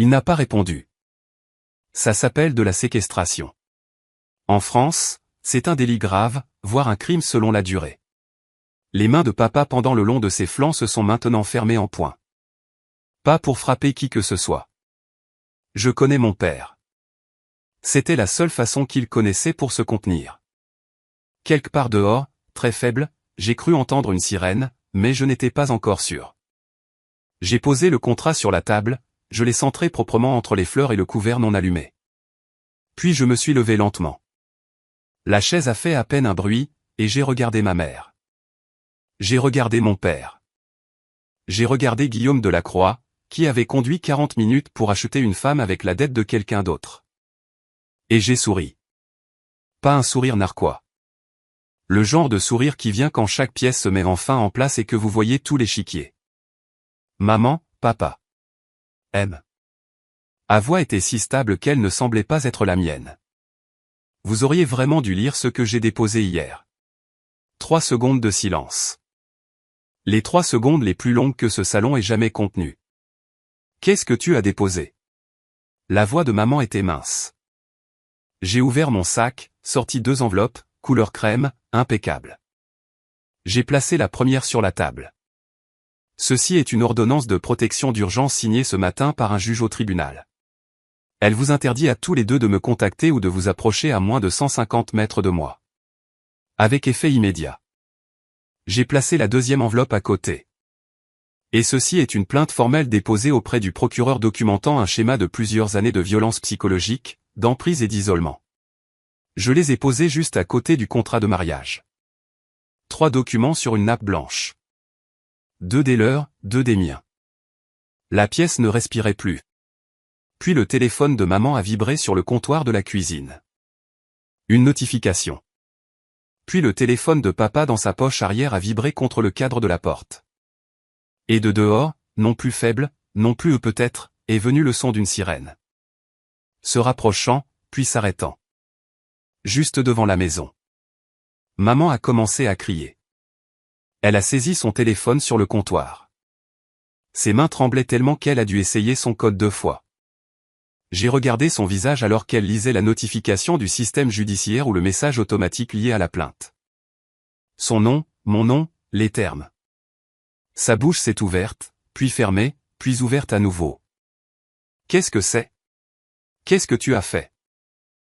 Il n'a pas répondu. Ça s'appelle de la séquestration. En France, c'est un délit grave, voire un crime selon la durée. Les mains de papa pendant le long de ses flancs se sont maintenant fermées en poing. Pas pour frapper qui que ce soit. Je connais mon père. C'était la seule façon qu'il connaissait pour se contenir. Quelque part dehors, très faible, j'ai cru entendre une sirène, mais je n'étais pas encore sûr. J'ai posé le contrat sur la table, je l'ai centré proprement entre les fleurs et le couvert non allumé. Puis je me suis levé lentement. La chaise a fait à peine un bruit, et j'ai regardé ma mère. J'ai regardé mon père. J'ai regardé Guillaume Delacroix, qui avait conduit 40 minutes pour acheter une femme avec la dette de quelqu'un d'autre. Et j'ai souri. Pas un sourire narquois. Le genre de sourire qui vient quand chaque pièce se met enfin en place et que vous voyez tout l'échiquier. Maman, papa. M. Ma voix était si stable qu'elle ne semblait pas être la mienne. Vous auriez vraiment dû lire ce que j'ai déposé hier. 3 secondes de silence. Les 3 secondes les plus longues que ce salon ait jamais contenues. Qu'est-ce que tu as déposé? La voix de maman était mince. J'ai ouvert mon sac, sorti 2 enveloppes, couleur crème, impeccables. J'ai placé la première sur la table. Ceci est une ordonnance de protection d'urgence signée ce matin par un juge au tribunal. Elle vous interdit à tous les deux de me contacter ou de vous approcher à moins de 150 mètres de moi. Avec effet immédiat. J'ai placé la deuxième enveloppe à côté. Et ceci est une plainte formelle déposée auprès du procureur documentant un schéma de plusieurs années de violence psychologique, d'emprise et d'isolement. Je les ai posés juste à côté du contrat de mariage. 3 documents sur une nappe blanche. 2 des leurs, 2 des miens. La pièce ne respirait plus. Puis le téléphone de maman a vibré sur le comptoir de la cuisine. Une notification. Puis le téléphone de papa dans sa poche arrière a vibré contre le cadre de la porte. Et de dehors, non plus faible, non plus peut-être, est venu le son d'une sirène. Se rapprochant, puis s'arrêtant. Juste devant la maison. Maman a commencé à crier. Elle a saisi son téléphone sur le comptoir. Ses mains tremblaient tellement qu'elle a dû essayer son code 2 fois. J'ai regardé son visage alors qu'elle lisait la notification du système judiciaire ou le message automatique lié à la plainte. Son nom, mon nom, les termes. Sa bouche s'est ouverte, puis fermée, puis ouverte à nouveau. Qu'est-ce que c'est? Qu'est-ce que tu as fait?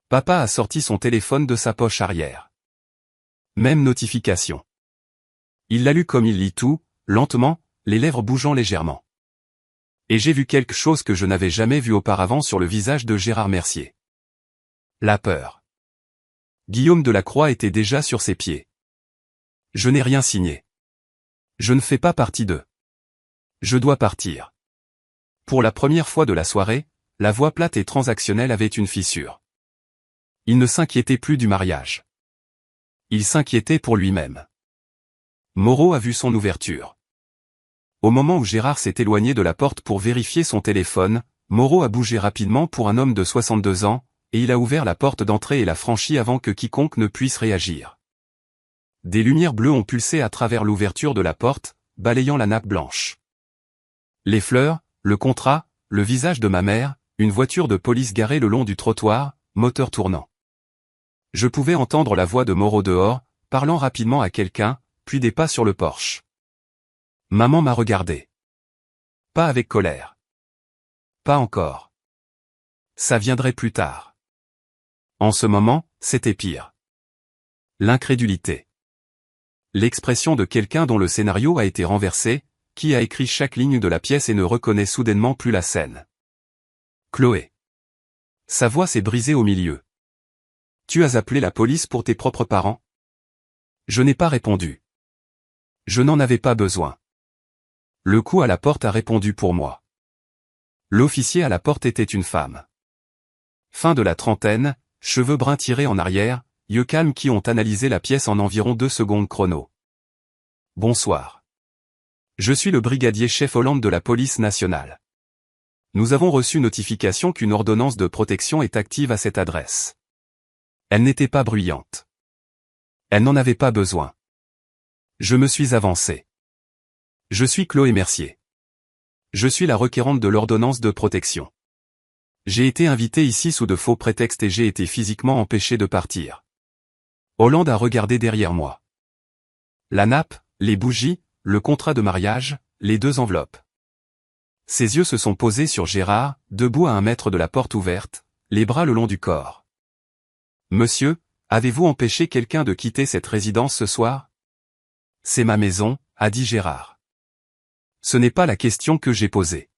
Papa a sorti son téléphone de sa poche arrière. Même notification. Il l'a lu comme il lit tout, lentement, les lèvres bougeant légèrement. Et j'ai vu quelque chose que je n'avais jamais vu auparavant sur le visage de Gérard Mercier. La peur. Guillaume Delacroix était déjà sur ses pieds. Je n'ai rien signé. Je ne fais pas partie d'eux. Je dois partir. Pour la première fois de la soirée, la voix plate et transactionnelle avait une fissure. Il ne s'inquiétait plus du mariage. Il s'inquiétait pour lui-même. Moreau a vu son ouverture. Au moment où Gérard s'est éloigné de la porte pour vérifier son téléphone, Moreau a bougé rapidement pour un homme de 62 ans, et il a ouvert la porte d'entrée et l'a franchie avant que quiconque ne puisse réagir. Des lumières bleues ont pulsé à travers l'ouverture de la porte, balayant la nappe blanche. Les fleurs, le contrat, le visage de ma mère, une voiture de police garée le long du trottoir, moteur tournant. Je pouvais entendre la voix de Moreau dehors, parlant rapidement à quelqu'un, puis des pas sur le porche. Maman m'a regardé. Pas avec colère. Pas encore. Ça viendrait plus tard. En ce moment, c'était pire. L'incrédulité. L'expression de quelqu'un dont le scénario a été renversé, qui a écrit chaque ligne de la pièce et ne reconnaît soudainement plus la scène. Chloé. Sa voix s'est brisée au milieu. Tu as appelé la police pour tes propres parents? Je n'ai pas répondu. Je n'en avais pas besoin. Le coup à la porte a répondu pour moi. L'officier à la porte était une femme. Fin de la trentaine, cheveux bruns tirés en arrière, yeux calmes qui ont analysé la pièce en environ 2 secondes chrono. Bonsoir. Je suis le brigadier chef Hollande de la police nationale. Nous avons reçu notification qu'une ordonnance de protection est active à cette adresse. Elle n'était pas bruyante. Elle n'en avait pas besoin. Je me suis avancé. Je suis Chloé Mercier. Je suis la requérante de l'ordonnance de protection. J'ai été invité ici sous de faux prétextes et j'ai été physiquement empêché de partir. Hollande a regardé derrière moi. La nappe, les bougies, le contrat de mariage, les 2 enveloppes. Ses yeux se sont posés sur Gérard, debout à 1 mètre de la porte ouverte, les bras le long du corps. Monsieur, avez-vous empêché quelqu'un de quitter cette résidence ce soir? C'est ma maison, a dit Gérard. Ce n'est pas la question que j'ai posée.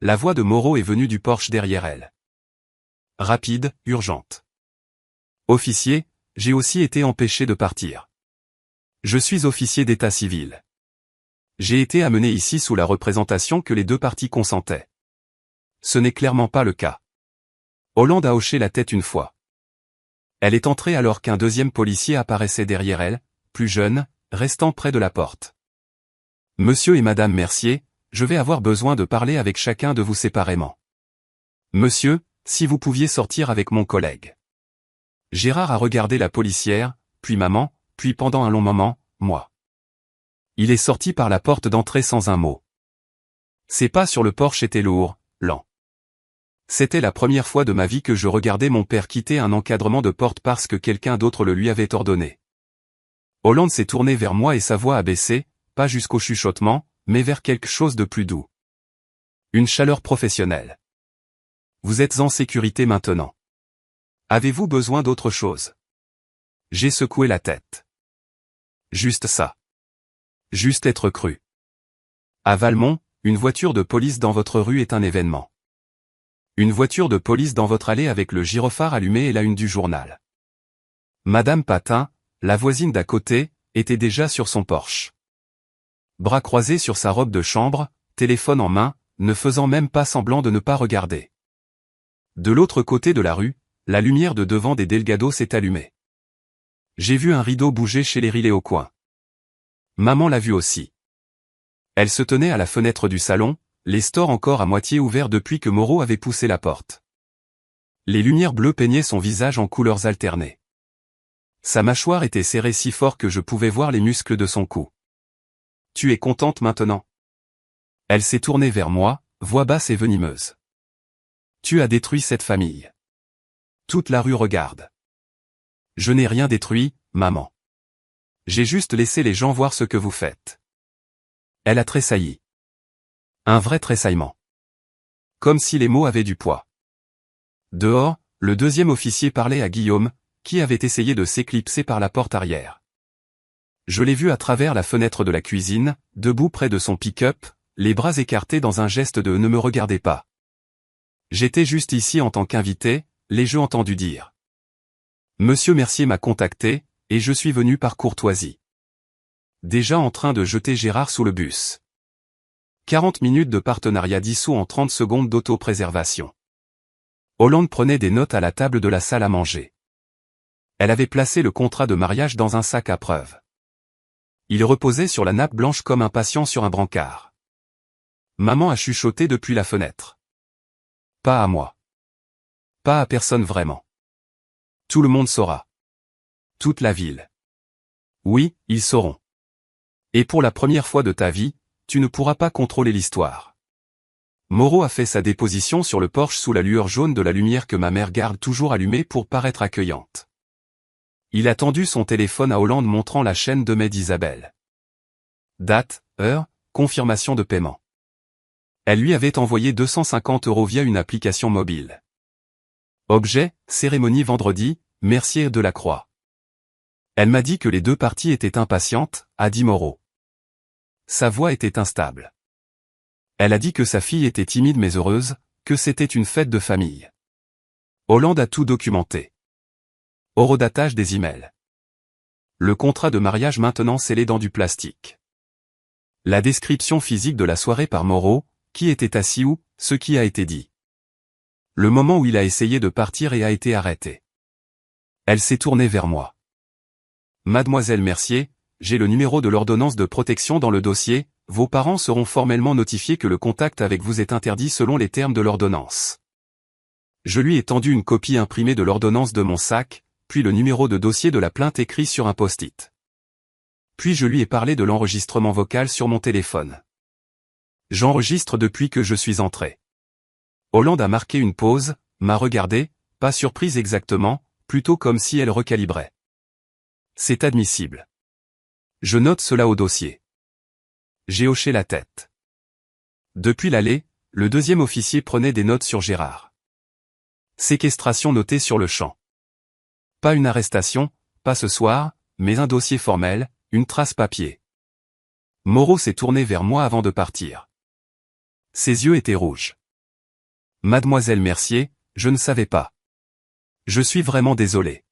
La voix de Moreau est venue du porche derrière elle. Rapide, urgente. Officier, j'ai aussi été empêché de partir. Je suis officier d'état civil. J'ai été amené ici sous la représentation que les 2 parties consentaient. Ce n'est clairement pas le cas. Hollande a hoché la tête une fois. Elle est entrée alors qu'un 2e policier apparaissait derrière elle, plus jeune, restant près de la porte. Monsieur et Madame Mercier, je vais avoir besoin de parler avec chacun de vous séparément. Monsieur, si vous pouviez sortir avec mon collègue. Gérard a regardé la policière, puis maman, puis pendant un long moment, moi. Il est sorti par la porte d'entrée sans un mot. Ses pas sur le porche étaient lourds, lents. C'était la première fois de ma vie que je regardais mon père quitter un encadrement de porte parce que quelqu'un d'autre le lui avait ordonné. Hollande s'est tourné vers moi et sa voix a baissé, pas jusqu'au chuchotement, mais vers quelque chose de plus doux. Une chaleur professionnelle. Vous êtes en sécurité maintenant. Avez-vous besoin d'autre chose? J'ai secoué la tête. Juste ça. Juste être cru. À Valmont, une voiture de police dans votre rue est un événement. Une voiture de police dans votre allée avec le gyrophare allumé est la une du journal. Madame Patin, la voisine d'à côté, était déjà sur son porche. Bras croisés sur sa robe de chambre, téléphone en main, ne faisant même pas semblant de ne pas regarder. De l'autre côté de la rue, la lumière de devant des Delgado s'est allumée. J'ai vu un rideau bouger chez les Riley au coin. Maman l'a vu aussi. Elle se tenait à la fenêtre du salon, les stores encore à moitié ouverts depuis que Moreau avait poussé la porte. Les lumières bleues peignaient son visage en couleurs alternées. Sa mâchoire était serrée si fort que je pouvais voir les muscles de son cou. Tu es contente maintenant? Elle s'est tournée vers moi, voix basse et venimeuse. Tu as détruit cette famille. Toute la rue regarde. Je n'ai rien détruit, maman. J'ai juste laissé les gens voir ce que vous faites. Elle a tressailli. Un vrai tressaillement. Comme si les mots avaient du poids. Dehors, le deuxième officier parlait à Guillaume, qui avait essayé de s'éclipser par la porte arrière. Je l'ai vu à travers la fenêtre de la cuisine, debout près de son pick-up, les bras écartés dans un geste de « ne me regardez pas ». J'étais juste ici en tant qu'invité, l'ai-je entendu dire. Monsieur Mercier m'a contacté, et je suis venu par courtoisie. Déjà en train de jeter Gérard sous le bus. 40 minutes de partenariat dissous en 30 secondes d'autopréservation. Hollande prenait des notes à la table de la salle à manger. Elle avait placé le contrat de mariage dans un sac à preuve. Il reposait sur la nappe blanche comme un patient sur un brancard. Maman a chuchoté depuis la fenêtre. Pas à moi. Pas à personne vraiment. Tout le monde saura. Toute la ville. Oui, ils sauront. Et pour la première fois de ta vie, tu ne pourras pas contrôler l'histoire. Moreau a fait sa déposition sur le porche sous la lueur jaune de la lumière que ma mère garde toujours allumée pour paraître accueillante. Il a tendu son téléphone à Hollande montrant la chaîne de mai d'Isabelle. Date, heure, confirmation de paiement. Elle lui avait envoyé 250 € via une application mobile. Objet, cérémonie vendredi, Mercier de la Croix. Elle m'a dit que les deux parties étaient impatientes, a dit Moreau. Sa voix était instable. Elle a dit que sa fille était timide mais heureuse, que c'était une fête de famille. Hollande a tout documenté. Horodatage des emails. Le contrat de mariage maintenant scellé dans du plastique. La description physique de la soirée par Moreau, qui était assis où, ce qui a été dit. Le moment où il a essayé de partir et a été arrêté. Elle s'est tournée vers moi. Mademoiselle Mercier, j'ai le numéro de l'ordonnance de protection dans le dossier, vos parents seront formellement notifiés que le contact avec vous est interdit selon les termes de l'ordonnance. Je lui ai tendu une copie imprimée de l'ordonnance de mon sac, puis le numéro de dossier de la plainte écrit sur un post-it. Puis je lui ai parlé de l'enregistrement vocal sur mon téléphone. J'enregistre depuis que je suis entré. Hollande a marqué une pause, m'a regardé, pas surprise exactement, plutôt comme si elle recalibrait. C'est admissible. Je note cela au dossier. J'ai hoché la tête. Depuis l'allée, le deuxième officier prenait des notes sur Gérard. Séquestration notée sur le champ. Pas une arrestation, pas ce soir, mais un dossier formel, une trace papier. Moreau s'est tourné vers moi avant de partir. Ses yeux étaient rouges. Mademoiselle Mercier, je ne savais pas. Je suis vraiment désolé.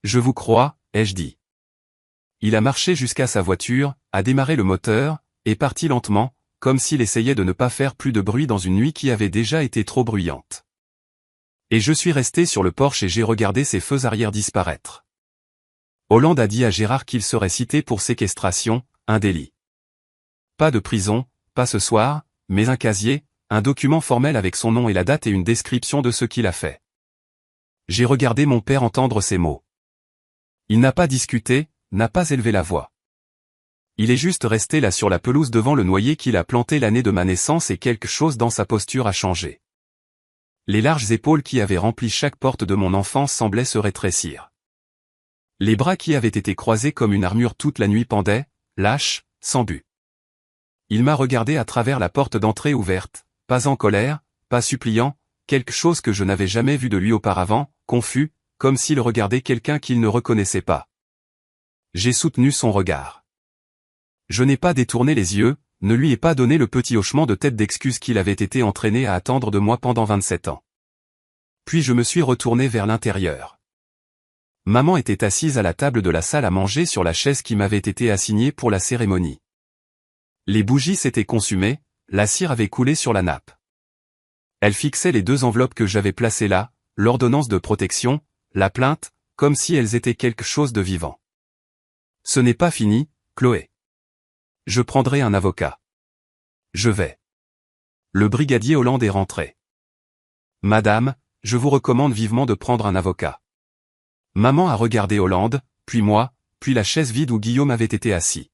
Je vous crois, ai-je dit. Il a marché jusqu'à sa voiture, a démarré le moteur, et parti lentement, comme s'il essayait de ne pas faire plus de bruit dans une nuit qui avait déjà été trop bruyante. Et je suis resté sur le porche et j'ai regardé ses feux arrière disparaître. Hollande a dit à Gérard qu'il serait cité pour séquestration, un délit. Pas de prison, pas ce soir, mais un casier, un document formel avec son nom et la date et une description de ce qu'il a fait. J'ai regardé mon père entendre ces mots. Il n'a pas discuté, n'a pas élevé la voix. Il est juste resté là sur la pelouse devant le noyer qu'il a planté l'année de ma naissance et quelque chose dans sa posture a changé. Les larges épaules qui avaient rempli chaque porte de mon enfance semblaient se rétrécir. Les bras qui avaient été croisés comme une armure toute la nuit pendaient, lâches, sans but. Il m'a regardé à travers la porte d'entrée ouverte, pas en colère, pas suppliant, quelque chose que je n'avais jamais vu de lui auparavant, confus, comme s'il regardait quelqu'un qu'il ne reconnaissait pas. J'ai soutenu son regard. Je n'ai pas détourné les yeux, ne lui ai pas donné le petit hochement de tête d'excuse qu'il avait été entraîné à attendre de moi pendant 27 ans. Puis je me suis retourné vers l'intérieur. Maman était assise à la table de la salle à manger sur la chaise qui m'avait été assignée pour la cérémonie. Les bougies s'étaient consumées, la cire avait coulé sur la nappe. Elle fixait les deux enveloppes que j'avais placées là, l'ordonnance de protection, la plainte, comme si elles étaient quelque chose de vivant. Ce n'est pas fini, Chloé. Je prendrai un avocat. Je vais. Le brigadier Hollande est rentré. Madame, je vous recommande vivement de prendre un avocat. Maman a regardé Hollande, puis moi, puis la chaise vide où Guillaume avait été assis.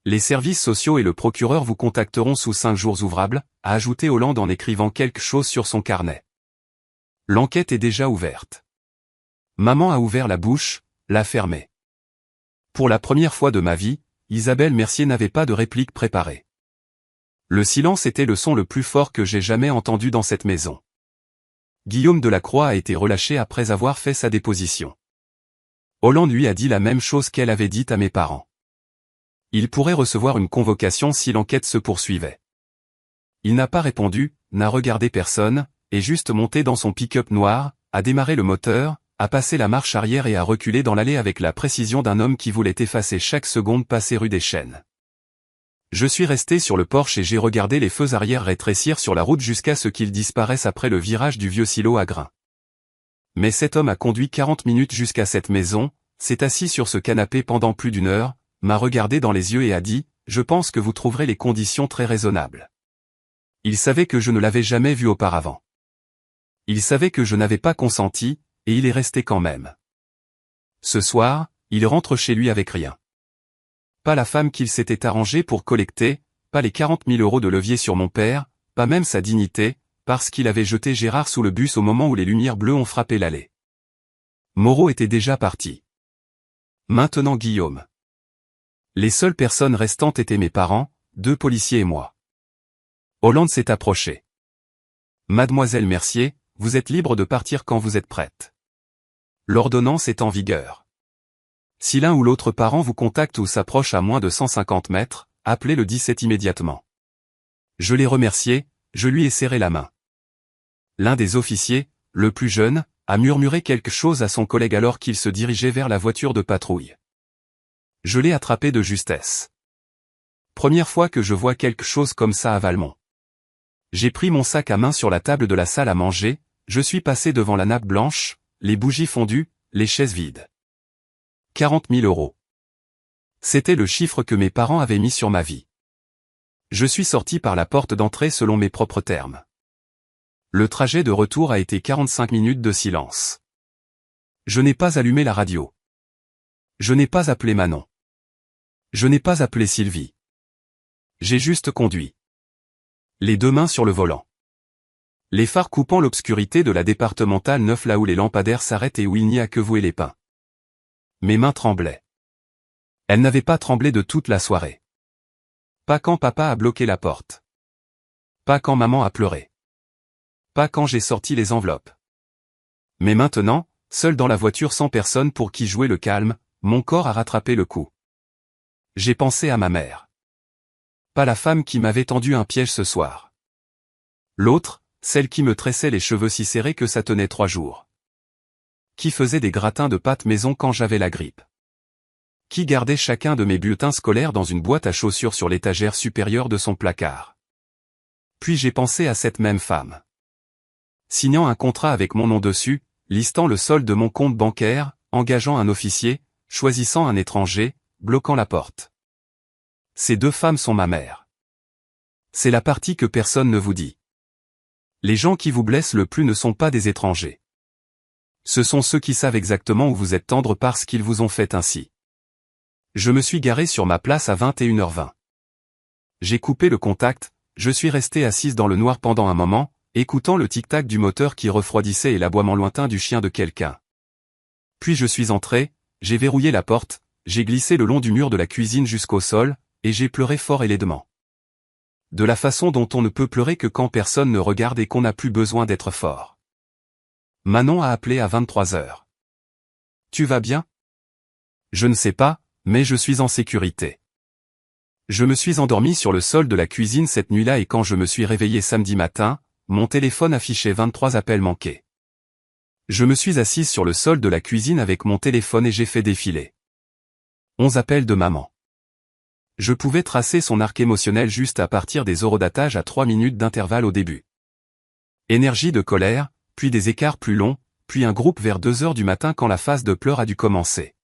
Les services sociaux et le procureur vous contacteront sous 5 jours ouvrables, a ajouté Hollande en écrivant quelque chose sur son carnet. L'enquête est déjà ouverte. Maman a ouvert la bouche, l'a fermée. Pour la première fois de ma vie, Isabelle Mercier n'avait pas de réplique préparée. Le silence était le son le plus fort que j'ai jamais entendu dans cette maison. Guillaume Delacroix a été relâché après avoir fait sa déposition. Hollande lui a dit la même chose qu'elle avait dite à mes parents. Il pourrait recevoir une convocation si l'enquête se poursuivait. Il n'a pas répondu, n'a regardé personne, est juste monté dans son pick-up noir, a démarré le moteur, a passé la marche arrière et a reculé dans l'allée avec la précision d'un homme qui voulait effacer chaque seconde passée rue des Chênes. Je suis resté sur le porche et j'ai regardé les feux arrière rétrécir sur la route jusqu'à ce qu'ils disparaissent après le virage du vieux silo à grains. Mais cet homme a conduit 40 minutes jusqu'à cette maison, s'est assis sur ce canapé pendant plus d'une heure, m'a regardé dans les yeux et a dit « Je pense que vous trouverez les conditions très raisonnables ». Il savait que je ne l'avais jamais vu auparavant. Il savait que je n'avais pas consenti, et il est resté quand même. Ce soir, il rentre chez lui avec rien. Pas la femme qu'il s'était arrangée pour collecter, pas les 40 000 € de levier sur mon père, pas même sa dignité, parce qu'il avait jeté Gérard sous le bus au moment où les lumières bleues ont frappé l'allée. Moreau était déjà parti. Maintenant Guillaume. Les seules personnes restantes étaient mes parents, 2 policiers et moi. Hollande s'est approché. Mademoiselle Mercier, vous êtes libre de partir quand vous êtes prête. L'ordonnance est en vigueur. Si l'un ou l'autre parent vous contacte ou s'approche à moins de 150 mètres, appelez le 17 immédiatement. Je l'ai remercié, je lui ai serré la main. L'un des officiers, le plus jeune, a murmuré quelque chose à son collègue alors qu'il se dirigeait vers la voiture de patrouille. Je l'ai attrapé de justesse. Première fois que je vois quelque chose comme ça à Valmont. J'ai pris mon sac à main sur la table de la salle à manger, je suis passé devant la nappe blanche, les bougies fondues, les chaises vides. 40 000 €. C'était le chiffre que mes parents avaient mis sur ma vie. Je suis sorti par la porte d'entrée selon mes propres termes. Le trajet de retour a été 45 minutes de silence. Je n'ai pas allumé la radio. Je n'ai pas appelé Manon. Je n'ai pas appelé Sylvie. J'ai juste conduit. Les 2 mains sur le volant. Les phares coupant l'obscurité de la départementale 9 là où les lampadaires s'arrêtent et où il n'y a que vous et les pins. Mes mains tremblaient. Elles n'avaient pas tremblé de toute la soirée. Pas quand papa a bloqué la porte. Pas quand maman a pleuré. Pas quand j'ai sorti les enveloppes. Mais maintenant, seul dans la voiture sans personne pour qui jouer le calme, mon corps a rattrapé le coup. J'ai pensé à ma mère. Pas la femme qui m'avait tendu un piège ce soir. L'autre, celle qui me tressait les cheveux si serrés que ça tenait 3 jours. Qui faisait des gratins de pâte maison quand j'avais la grippe. Qui gardait chacun de mes bulletins scolaires dans une boîte à chaussures sur l'étagère supérieure de son placard. Puis j'ai pensé à cette même femme. Signant un contrat avec mon nom dessus, listant le solde de mon compte bancaire, engageant un officier, choisissant un étranger, bloquant la porte. Ces 2 femmes sont ma mère. C'est la partie que personne ne vous dit. Les gens qui vous blessent le plus ne sont pas des étrangers. Ce sont ceux qui savent exactement où vous êtes tendre parce qu'ils vous ont fait ainsi. Je me suis garé sur ma place à 21h20. J'ai coupé le contact, je suis resté assise dans le noir pendant un moment, écoutant le tic-tac du moteur qui refroidissait et l'aboiement lointain du chien de quelqu'un. Puis je suis entré, j'ai verrouillé la porte, j'ai glissé le long du mur de la cuisine jusqu'au sol, et j'ai pleuré fort et laidement. De la façon dont on ne peut pleurer que quand personne ne regarde et qu'on n'a plus besoin d'être fort. Manon a appelé à 23h. Tu vas bien? Je ne sais pas, mais je suis en sécurité. Je me suis endormi sur le sol de la cuisine cette nuit-là et quand je me suis réveillé samedi matin, mon téléphone affichait 23 appels manqués. Je me suis assise sur le sol de la cuisine avec mon téléphone et j'ai fait défiler 11 appels de maman. Je pouvais tracer son arc émotionnel juste à partir des horodatage à 3 minutes d'intervalle au début. Énergie de colère, puis des écarts plus longs, puis un groupe vers 2h du matin quand la phase de pleurs a dû commencer.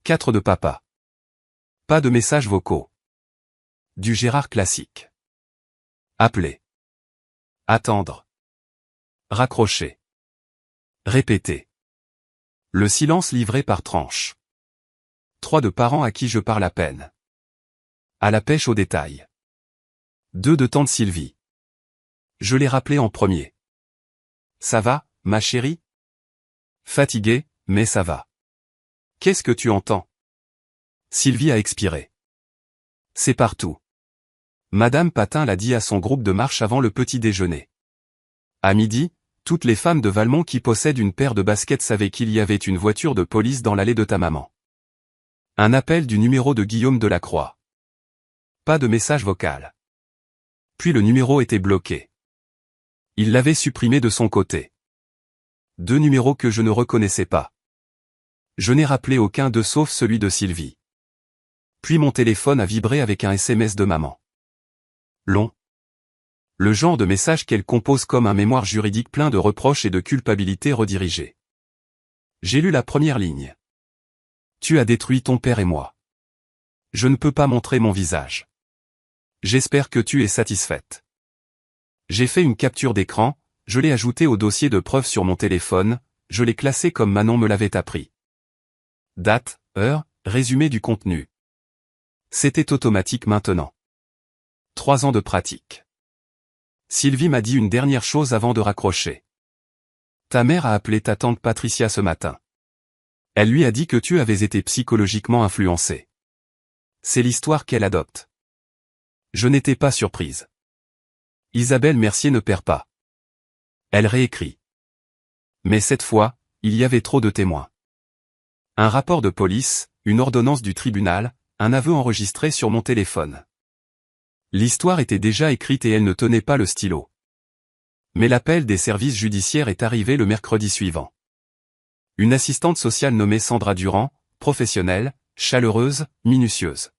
4 de papa. Pas de messages vocaux. Du Gérard classique. Appeler. Attendre. Raccrocher. Répéter. Le silence livré par tranche. 3 de parents à qui je parle à peine. À la pêche aux détails. 2 de tante Sylvie. Je l'ai rappelé en premier. Ça va, ma chérie? Fatigué, mais ça va. Qu'est-ce que tu entends? Sylvie a expiré. C'est partout. Madame Patin l'a dit à son groupe de marche avant le petit déjeuner. À midi, toutes les femmes de Valmont qui possèdent une paire de baskets savaient qu'il y avait une voiture de police dans l'allée de ta maman. Un appel du numéro de Guillaume Delacroix. Pas de message vocal. Puis le numéro était bloqué. Il l'avait supprimé de son côté. 2 numéros que je ne reconnaissais pas. Je n'ai rappelé aucun d'eux sauf celui de Sylvie. Puis mon téléphone a vibré avec un SMS de maman. Long. Le genre de message qu'elle compose comme un mémoire juridique plein de reproches et de culpabilité redirigée. J'ai lu la première ligne. Tu as détruit ton père et moi. Je ne peux pas montrer mon visage. J'espère que tu es satisfaite. J'ai fait une capture d'écran, je l'ai ajouté au dossier de preuves sur mon téléphone, je l'ai classé comme Manon me l'avait appris. Date, heure, résumé du contenu. C'était automatique maintenant. 3 ans de pratique. Sylvie m'a dit une dernière chose avant de raccrocher. Ta mère a appelé ta tante Patricia ce matin. Elle lui a dit que tu avais été psychologiquement influencé. C'est l'histoire qu'elle adopte. Je n'étais pas surprise. Isabelle Mercier ne perd pas. Elle réécrit. Mais cette fois, il y avait trop de témoins. Un rapport de police, une ordonnance du tribunal, un aveu enregistré sur mon téléphone. L'histoire était déjà écrite et elle ne tenait pas le stylo. Mais l'appel des services judiciaires est arrivé le mercredi suivant. Une assistante sociale nommée Sandra Durand, professionnelle, chaleureuse, minutieuse.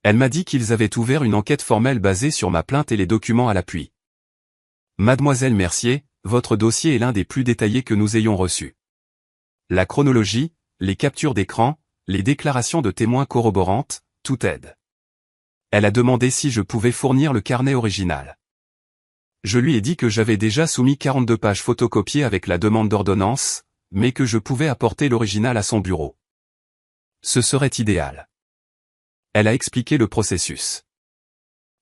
Elle m'a dit qu'ils avaient ouvert une enquête formelle basée sur ma plainte et les documents à l'appui. Mademoiselle Mercier, votre dossier est l'un des plus détaillés que nous ayons reçus. La chronologie, les captures d'écran, les déclarations de témoins corroborantes, tout aide. Elle a demandé si je pouvais fournir le carnet original. Je lui ai dit que j'avais déjà soumis 42 pages photocopiées avec la demande d'ordonnance, mais que je pouvais apporter l'original à son bureau. Ce serait idéal. Elle a expliqué le processus.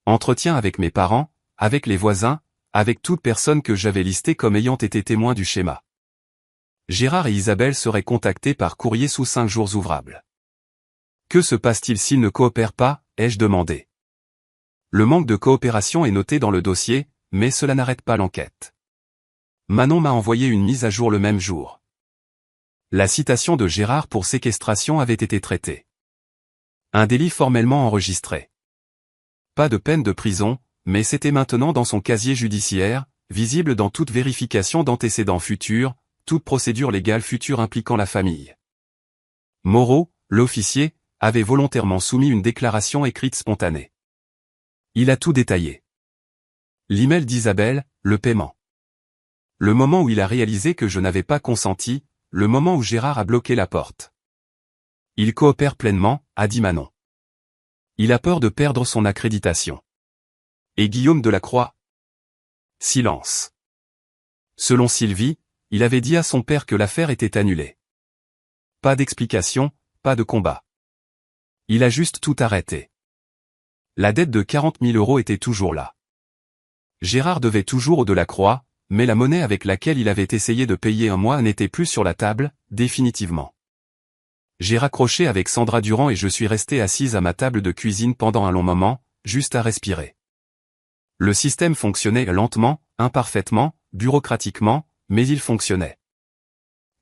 Entretien avec mes parents, avec les voisins, avec toute personne que j'avais listée comme ayant été témoin du schéma. Gérard et Isabelle seraient contactés par courrier sous 5 jours ouvrables. Que se passe-t-il s'ils ne coopèrent pas, ai-je demandé. Le manque de coopération est noté dans le dossier, mais cela n'arrête pas l'enquête. Manon m'a envoyé une mise à jour le même jour. La citation de Gérard pour séquestration avait été traitée. Un délit formellement enregistré. Pas de peine de prison, mais c'était maintenant dans son casier judiciaire, visible dans toute vérification d'antécédents futurs, toute procédure légale future impliquant la famille. Moreau, l'officier, avait volontairement soumis une déclaration écrite spontanée. Il a tout détaillé. L'email d'Isabelle, le paiement. Le moment où il a réalisé que je n'avais pas consenti, le moment où Gérard a bloqué la porte. Il coopère pleinement, a dit Manon. Il a peur de perdre son accréditation. Et Guillaume Delacroix? Silence. Selon Sylvie, il avait dit à son père que l'affaire était annulée. Pas d'explication, pas de combat. Il a juste tout arrêté. La dette de 40 000 € était toujours là. Gérard devait toujours au Delacroix, mais la monnaie avec laquelle il avait essayé de payer un mois n'était plus sur la table, définitivement. J'ai raccroché avec Sandra Durand et je suis resté assise à ma table de cuisine pendant un long moment, juste à respirer. Le système fonctionnait lentement, imparfaitement, bureaucratiquement, mais il fonctionnait.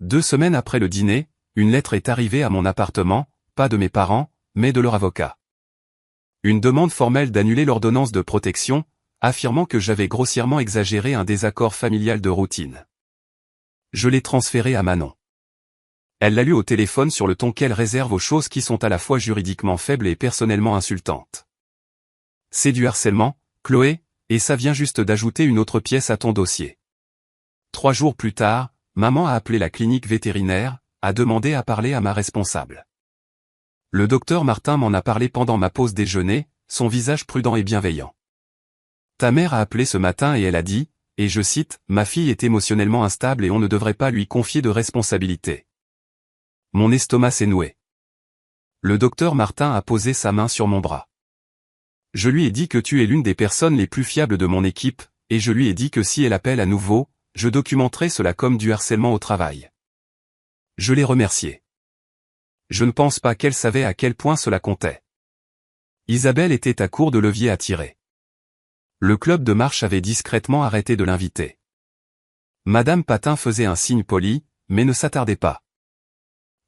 2 semaines après le dîner, une lettre est arrivée à mon appartement, pas de mes parents, mais de leur avocat. Une demande formelle d'annuler l'ordonnance de protection, affirmant que j'avais grossièrement exagéré un désaccord familial de routine. Je l'ai transféré à Manon. Elle l'a lu au téléphone sur le ton qu'elle réserve aux choses qui sont à la fois juridiquement faibles et personnellement insultantes. C'est du harcèlement, Chloé, et ça vient juste d'ajouter une autre pièce à ton dossier. 3 jours plus tard, maman a appelé la clinique vétérinaire, a demandé à parler à ma responsable. Le docteur Martin m'en a parlé pendant ma pause déjeuner, son visage prudent et bienveillant. Ta mère a appelé ce matin et elle a dit, et je cite, « Ma fille est émotionnellement instable et on ne devrait pas lui confier de responsabilité. » Mon estomac s'est noué. Le docteur Martin a posé sa main sur mon bras. Je lui ai dit que tu es l'une des personnes les plus fiables de mon équipe, et je lui ai dit que si elle appelle à nouveau, je documenterai cela comme du harcèlement au travail. Je l'ai remerciée. Je ne pense pas qu'elle savait à quel point cela comptait. Isabelle était à court de levier à tirer. Le club de marche avait discrètement arrêté de l'inviter. Madame Patin faisait un signe poli, mais ne s'attardait pas.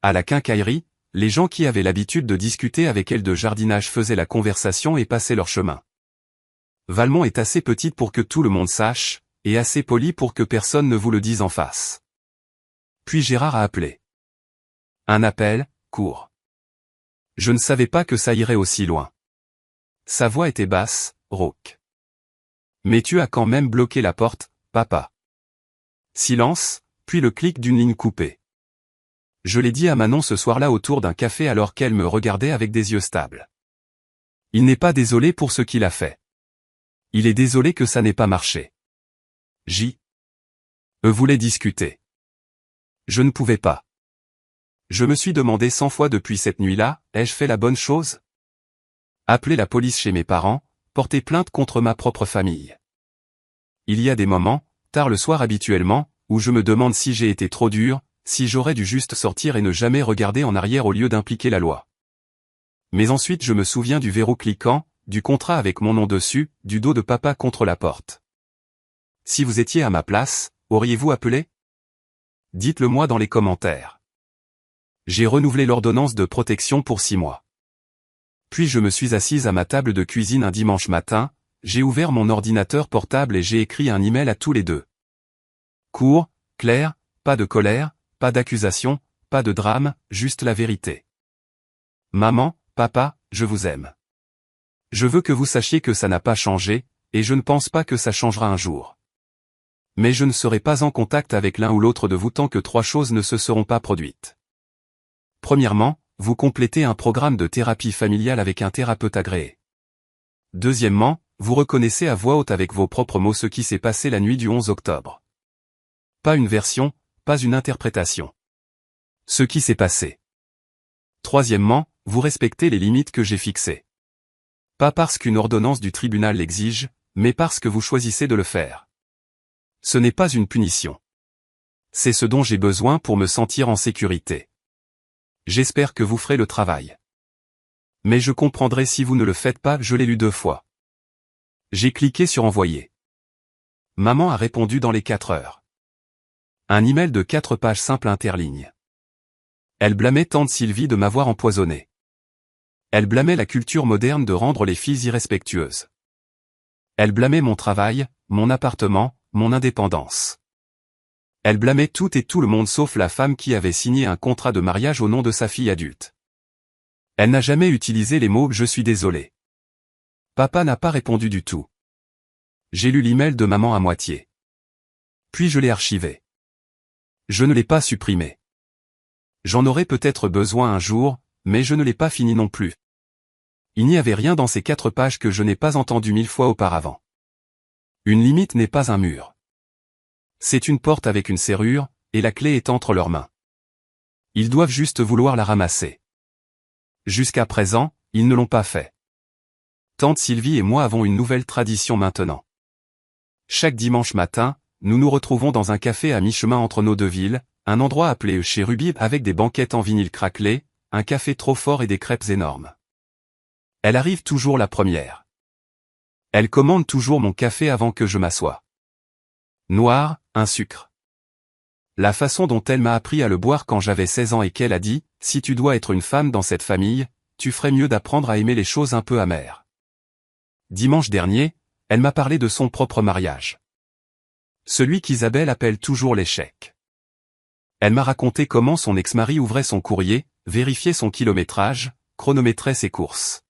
À la quincaillerie, les gens qui avaient l'habitude de discuter avec elle de jardinage faisaient la conversation et passaient leur chemin. Valmont est assez petite pour que tout le monde sache, et assez polie pour que personne ne vous le dise en face. Puis Gérard a appelé. Un appel, court. Je ne savais pas que ça irait aussi loin. Sa voix était basse, rauque. Mais tu as quand même bloqué la porte, papa. Silence, puis le clic d'une ligne coupée. Je l'ai dit à Manon ce soir-là autour d'un café alors qu'elle me regardait avec des yeux stables. Il n'est pas désolé pour ce qu'il a fait. Il est désolé que ça n'ait pas marché. Voulait discuter. Je ne pouvais pas. Je me suis demandé 100 fois depuis cette nuit-là, ai-je fait la bonne chose? Appeler la police chez mes parents, porter plainte contre ma propre famille. Il y a des moments, tard le soir habituellement, où je me demande si j'ai été trop dur, si j'aurais dû juste sortir et ne jamais regarder en arrière au lieu d'impliquer la loi. Mais ensuite je me souviens du verrou cliquant, du contrat avec mon nom dessus, du dos de papa contre la porte. Si vous étiez à ma place, auriez-vous appelé? Dites-le moi dans les commentaires. J'ai renouvelé l'ordonnance de protection pour 6 mois. Puis je me suis assise à ma table de cuisine un dimanche matin, j'ai ouvert mon ordinateur portable et j'ai écrit un email à tous les deux. Court, clair, pas de colère, pas d'accusation, pas de drame, juste la vérité. Maman, papa, je vous aime. Je veux que vous sachiez que ça n'a pas changé, et je ne pense pas que ça changera un jour. Mais je ne serai pas en contact avec l'un ou l'autre de vous tant que 3 choses ne se seront pas produites. Premièrement, vous complétez un programme de thérapie familiale avec un thérapeute agréé. Deuxièmement, vous reconnaissez à voix haute avec vos propres mots ce qui s'est passé la nuit du 11 octobre. Pas une version, pas une interprétation. Ce qui s'est passé. Troisièmement, vous respectez les limites que j'ai fixées. Pas parce qu'une ordonnance du tribunal l'exige, mais parce que vous choisissez de le faire. Ce n'est pas une punition. C'est ce dont j'ai besoin pour me sentir en sécurité. J'espère que vous ferez le travail. Mais je comprendrai si vous ne le faites pas, je l'ai lu 2 fois. J'ai cliqué sur envoyer. Maman a répondu dans les 4 heures. Un email de 4 pages simples interlignes. Elle blâmait tante Sylvie de m'avoir empoisonné. Elle blâmait la culture moderne de rendre les filles irrespectueuses. Elle blâmait mon travail, mon appartement, mon indépendance. Elle blâmait tout et tout le monde sauf la femme qui avait signé un contrat de mariage au nom de sa fille adulte. Elle n'a jamais utilisé les mots « je suis désolé ». Papa n'a pas répondu du tout. J'ai lu l'email de maman à moitié. Puis je l'ai archivé. Je ne l'ai pas supprimé. J'en aurais peut-être besoin un jour, mais je ne l'ai pas fini non plus. Il n'y avait rien dans ces 4 pages que je n'ai pas entendu 1000 fois auparavant. Une limite n'est pas un mur. C'est une porte avec une serrure, et la clé est entre leurs mains. Ils doivent juste vouloir la ramasser. Jusqu'à présent, ils ne l'ont pas fait. Tante Sylvie et moi avons une nouvelle tradition maintenant. Chaque dimanche matin, nous nous retrouvons dans un café à mi-chemin entre nos 2 villes, un endroit appelé chez Ruby avec des banquettes en vinyle craquelé, un café trop fort et des crêpes énormes. Elle arrive toujours la première. Elle commande toujours mon café avant que je m'assoie. Noir, un sucre. La façon dont elle m'a appris à le boire quand j'avais 16 ans et qu'elle a dit, si tu dois être une femme dans cette famille, tu ferais mieux d'apprendre à aimer les choses un peu amères. Dimanche dernier, elle m'a parlé de son propre mariage. Celui qu'Isabelle appelle toujours l'échec. Elle m'a raconté comment son ex-mari ouvrait son courrier, vérifiait son kilométrage, chronométrait ses courses.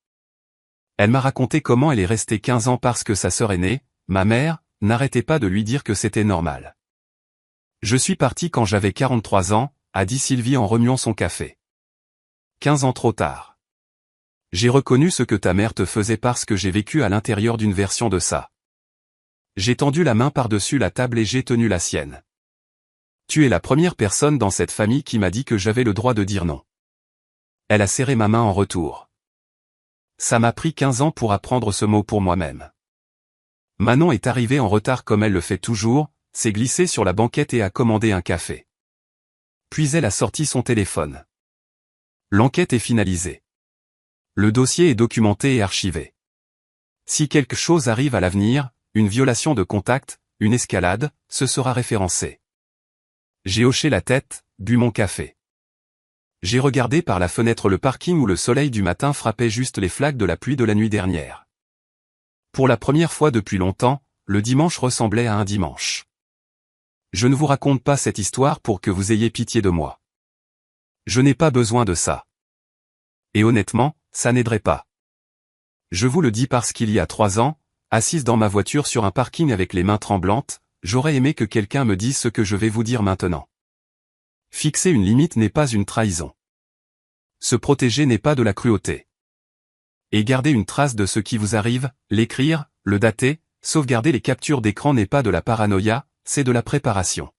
Elle m'a raconté comment elle est restée 15 ans parce que sa sœur aînée, ma mère, n'arrêtait pas de lui dire que c'était normal. Je suis parti quand j'avais 43 ans, a dit Sylvie en remuant son café. 15 ans trop tard. J'ai reconnu ce que ta mère te faisait parce que j'ai vécu à l'intérieur d'une version de ça. J'ai tendu la main par-dessus la table et j'ai tenu la sienne. Tu es la première personne dans cette famille qui m'a dit que j'avais le droit de dire non. Elle a serré ma main en retour. Ça m'a pris 15 ans pour apprendre ce mot pour moi-même. Manon est arrivée en retard comme elle le fait toujours, s'est glissée sur la banquette et a commandé un café. Puis elle a sorti son téléphone. L'enquête est finalisée. Le dossier est documenté et archivé. Si quelque chose arrive à l'avenir, une violation de contact, une escalade, ce sera référencé. J'ai hoché la tête, bu mon café. J'ai regardé par la fenêtre le parking où le soleil du matin frappait juste les flaques de la pluie de la nuit dernière. Pour la première fois depuis longtemps, le dimanche ressemblait à un dimanche. Je ne vous raconte pas cette histoire pour que vous ayez pitié de moi. Je n'ai pas besoin de ça. Et honnêtement, ça n'aiderait pas. Je vous le dis parce qu'il y a 3 ans, assise dans ma voiture sur un parking avec les mains tremblantes, j'aurais aimé que quelqu'un me dise ce que je vais vous dire maintenant. Fixer une limite n'est pas une trahison. Se protéger n'est pas de la cruauté. Et garder une trace de ce qui vous arrive, l'écrire, le dater, sauvegarder les captures d'écran n'est pas de la paranoïa, c'est de la préparation.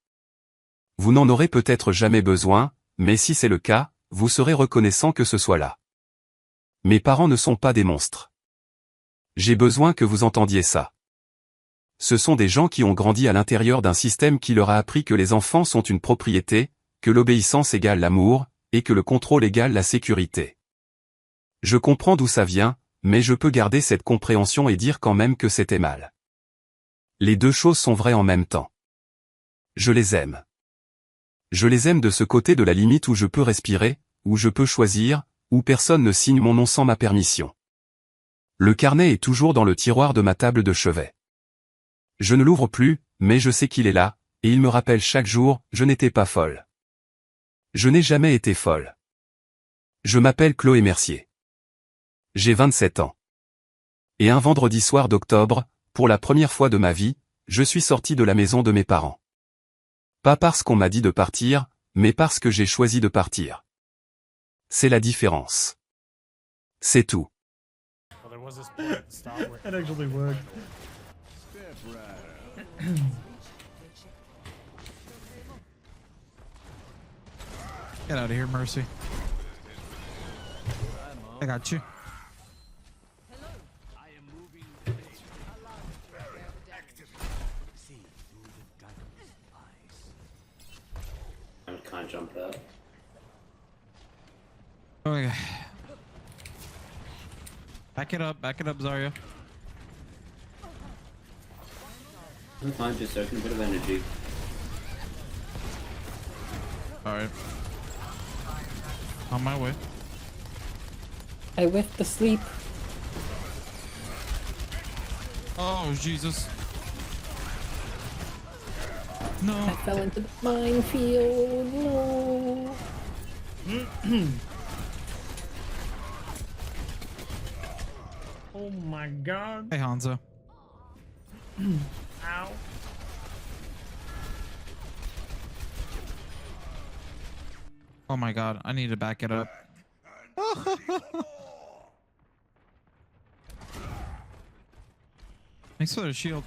Vous n'en aurez peut-être jamais besoin, mais si c'est le cas, vous serez reconnaissant que ce soit là. Mes parents ne sont pas des monstres. J'ai besoin que vous entendiez ça. Ce sont des gens qui ont grandi à l'intérieur d'un système qui leur a appris que les enfants sont une propriété, que l'obéissance égale l'amour, et que le contrôle égale la sécurité. Je comprends d'où ça vient, mais je peux garder cette compréhension et dire quand même que c'était mal. Les deux choses sont vraies en même temps. Je les aime. Je les aime de ce côté de la limite où je peux respirer, où je peux choisir, où personne ne signe mon nom sans ma permission. Le carnet est toujours dans le tiroir de ma table de chevet. Je ne l'ouvre plus, mais je sais qu'il est là, et il me rappelle chaque jour, je n'étais pas folle. Je n'ai jamais été folle. Je m'appelle Chloé Mercier. J'ai 27 ans. Et un vendredi soir d'octobre, pour la première fois de ma vie, je suis sorti de la maison de mes parents. Pas parce qu'on m'a dit de partir, mais parce que j'ai choisi de partir. C'est la différence. C'est tout. That actually worked. Get out of here, Mercy. I got you. I can't jump that. Okay. Back it up, Zarya. I'm fine, just soaking a bit of energy. Alright. On my way. I whiffed the sleep. Oh, Jesus. No. I fell into the minefield. No. Oh my god. Hey, Hanzo. Ow. Oh my god, I need to back it up. Thanks for the shield.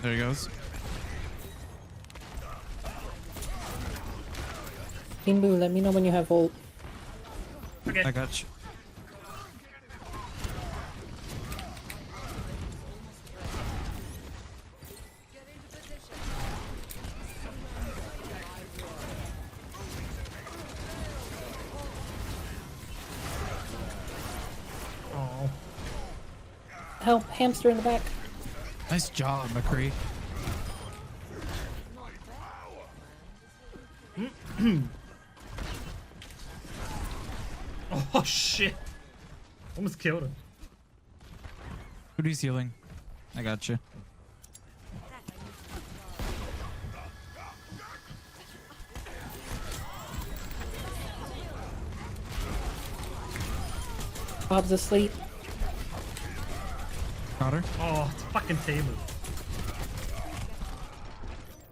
There he goes. Kinbu, let me know when you have ult. Okay. I got you. Oh. Help, hamster in the back. Nice job, McCree. Oh shit. Almost killed him. Who's healing? I got you. Bob's asleep. Got her. Oh, it's a fucking table.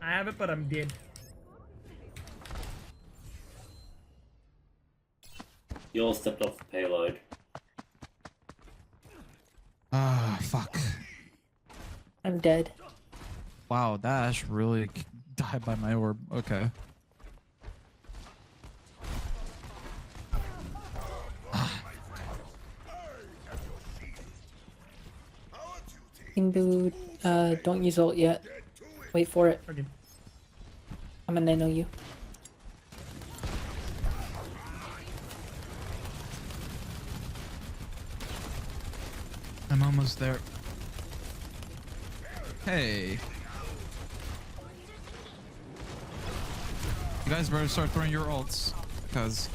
I have it, but I'm dead. You all stepped off the payload. Ah, fuck. I'm dead. Wow, Dash really died by my orb. Okay. Dude, don't use ult yet. Wait for it. Okay. I'm gonna nano you. I'm almost there. Hey. You guys better start throwing your ults, because...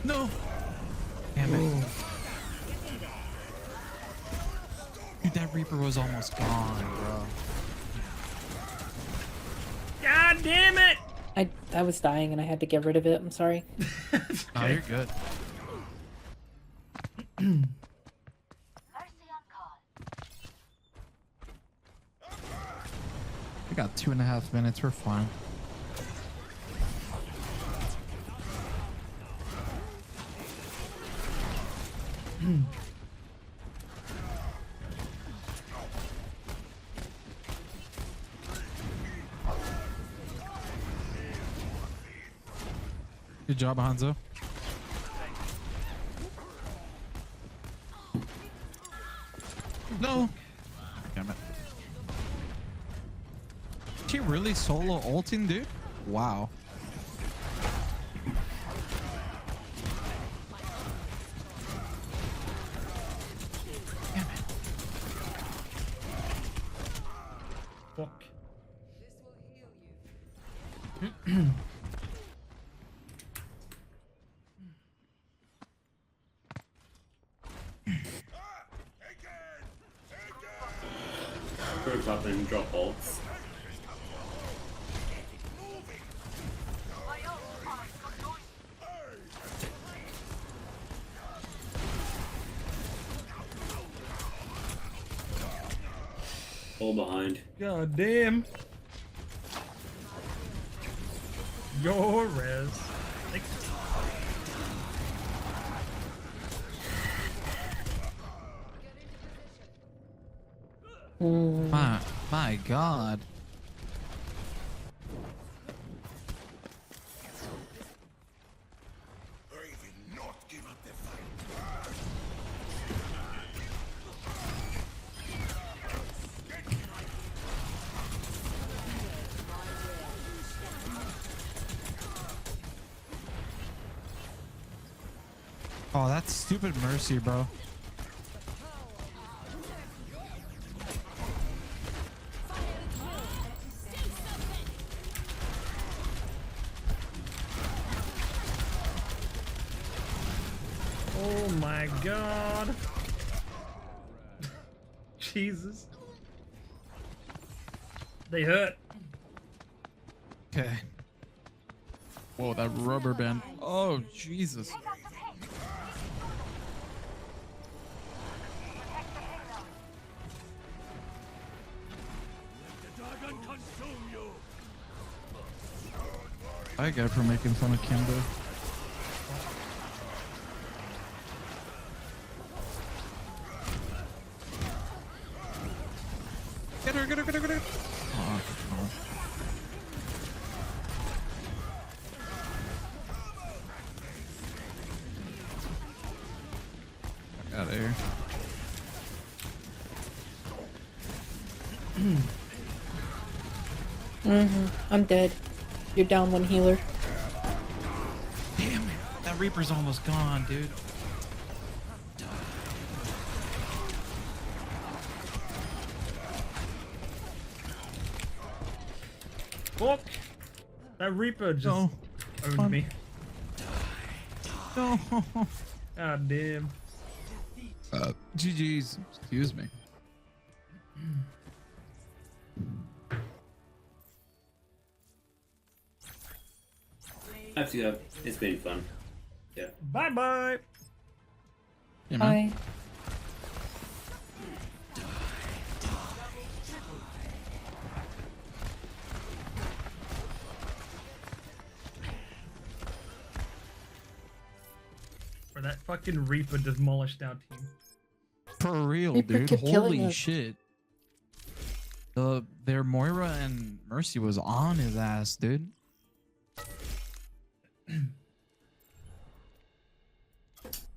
No! Damn it. Dude, that Reaper was almost gone, bro. God damn it! I was dying and I had to get rid of it. I'm sorry. Oh, you're good. We got 2.5 minutes. We're fine. Good job, Hanzo. No. Damn it. She really solo ulting, dude? Wow. Damn it. Fuck. Group up and drop ults. All behind. God damn. Your res. Like, My God. Oh, that's stupid Mercy, bro. oh my god. Jesus. They hurt. Okay. Whoa, that rubber band. Oh, Jesus. I got for making fun of Kimbo. Get her, get her, get her, get her. Oh, oh. Out of here. I'm dead. You're down one healer. Damn it. That Reaper's almost gone, dude. Fuck. That Reaper just No. owned me. No. God damn. GG's. Excuse me. I have to go. It's been fun. Yeah. Bye bye. Yeah, man. Hi. Or that fucking Reaper demolished our team. For real, Reaper dude. kept killing Holy us. shit. Their Moira and Mercy was on his ass, dude.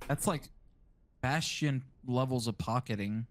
That's like Bastion levels of pocketing.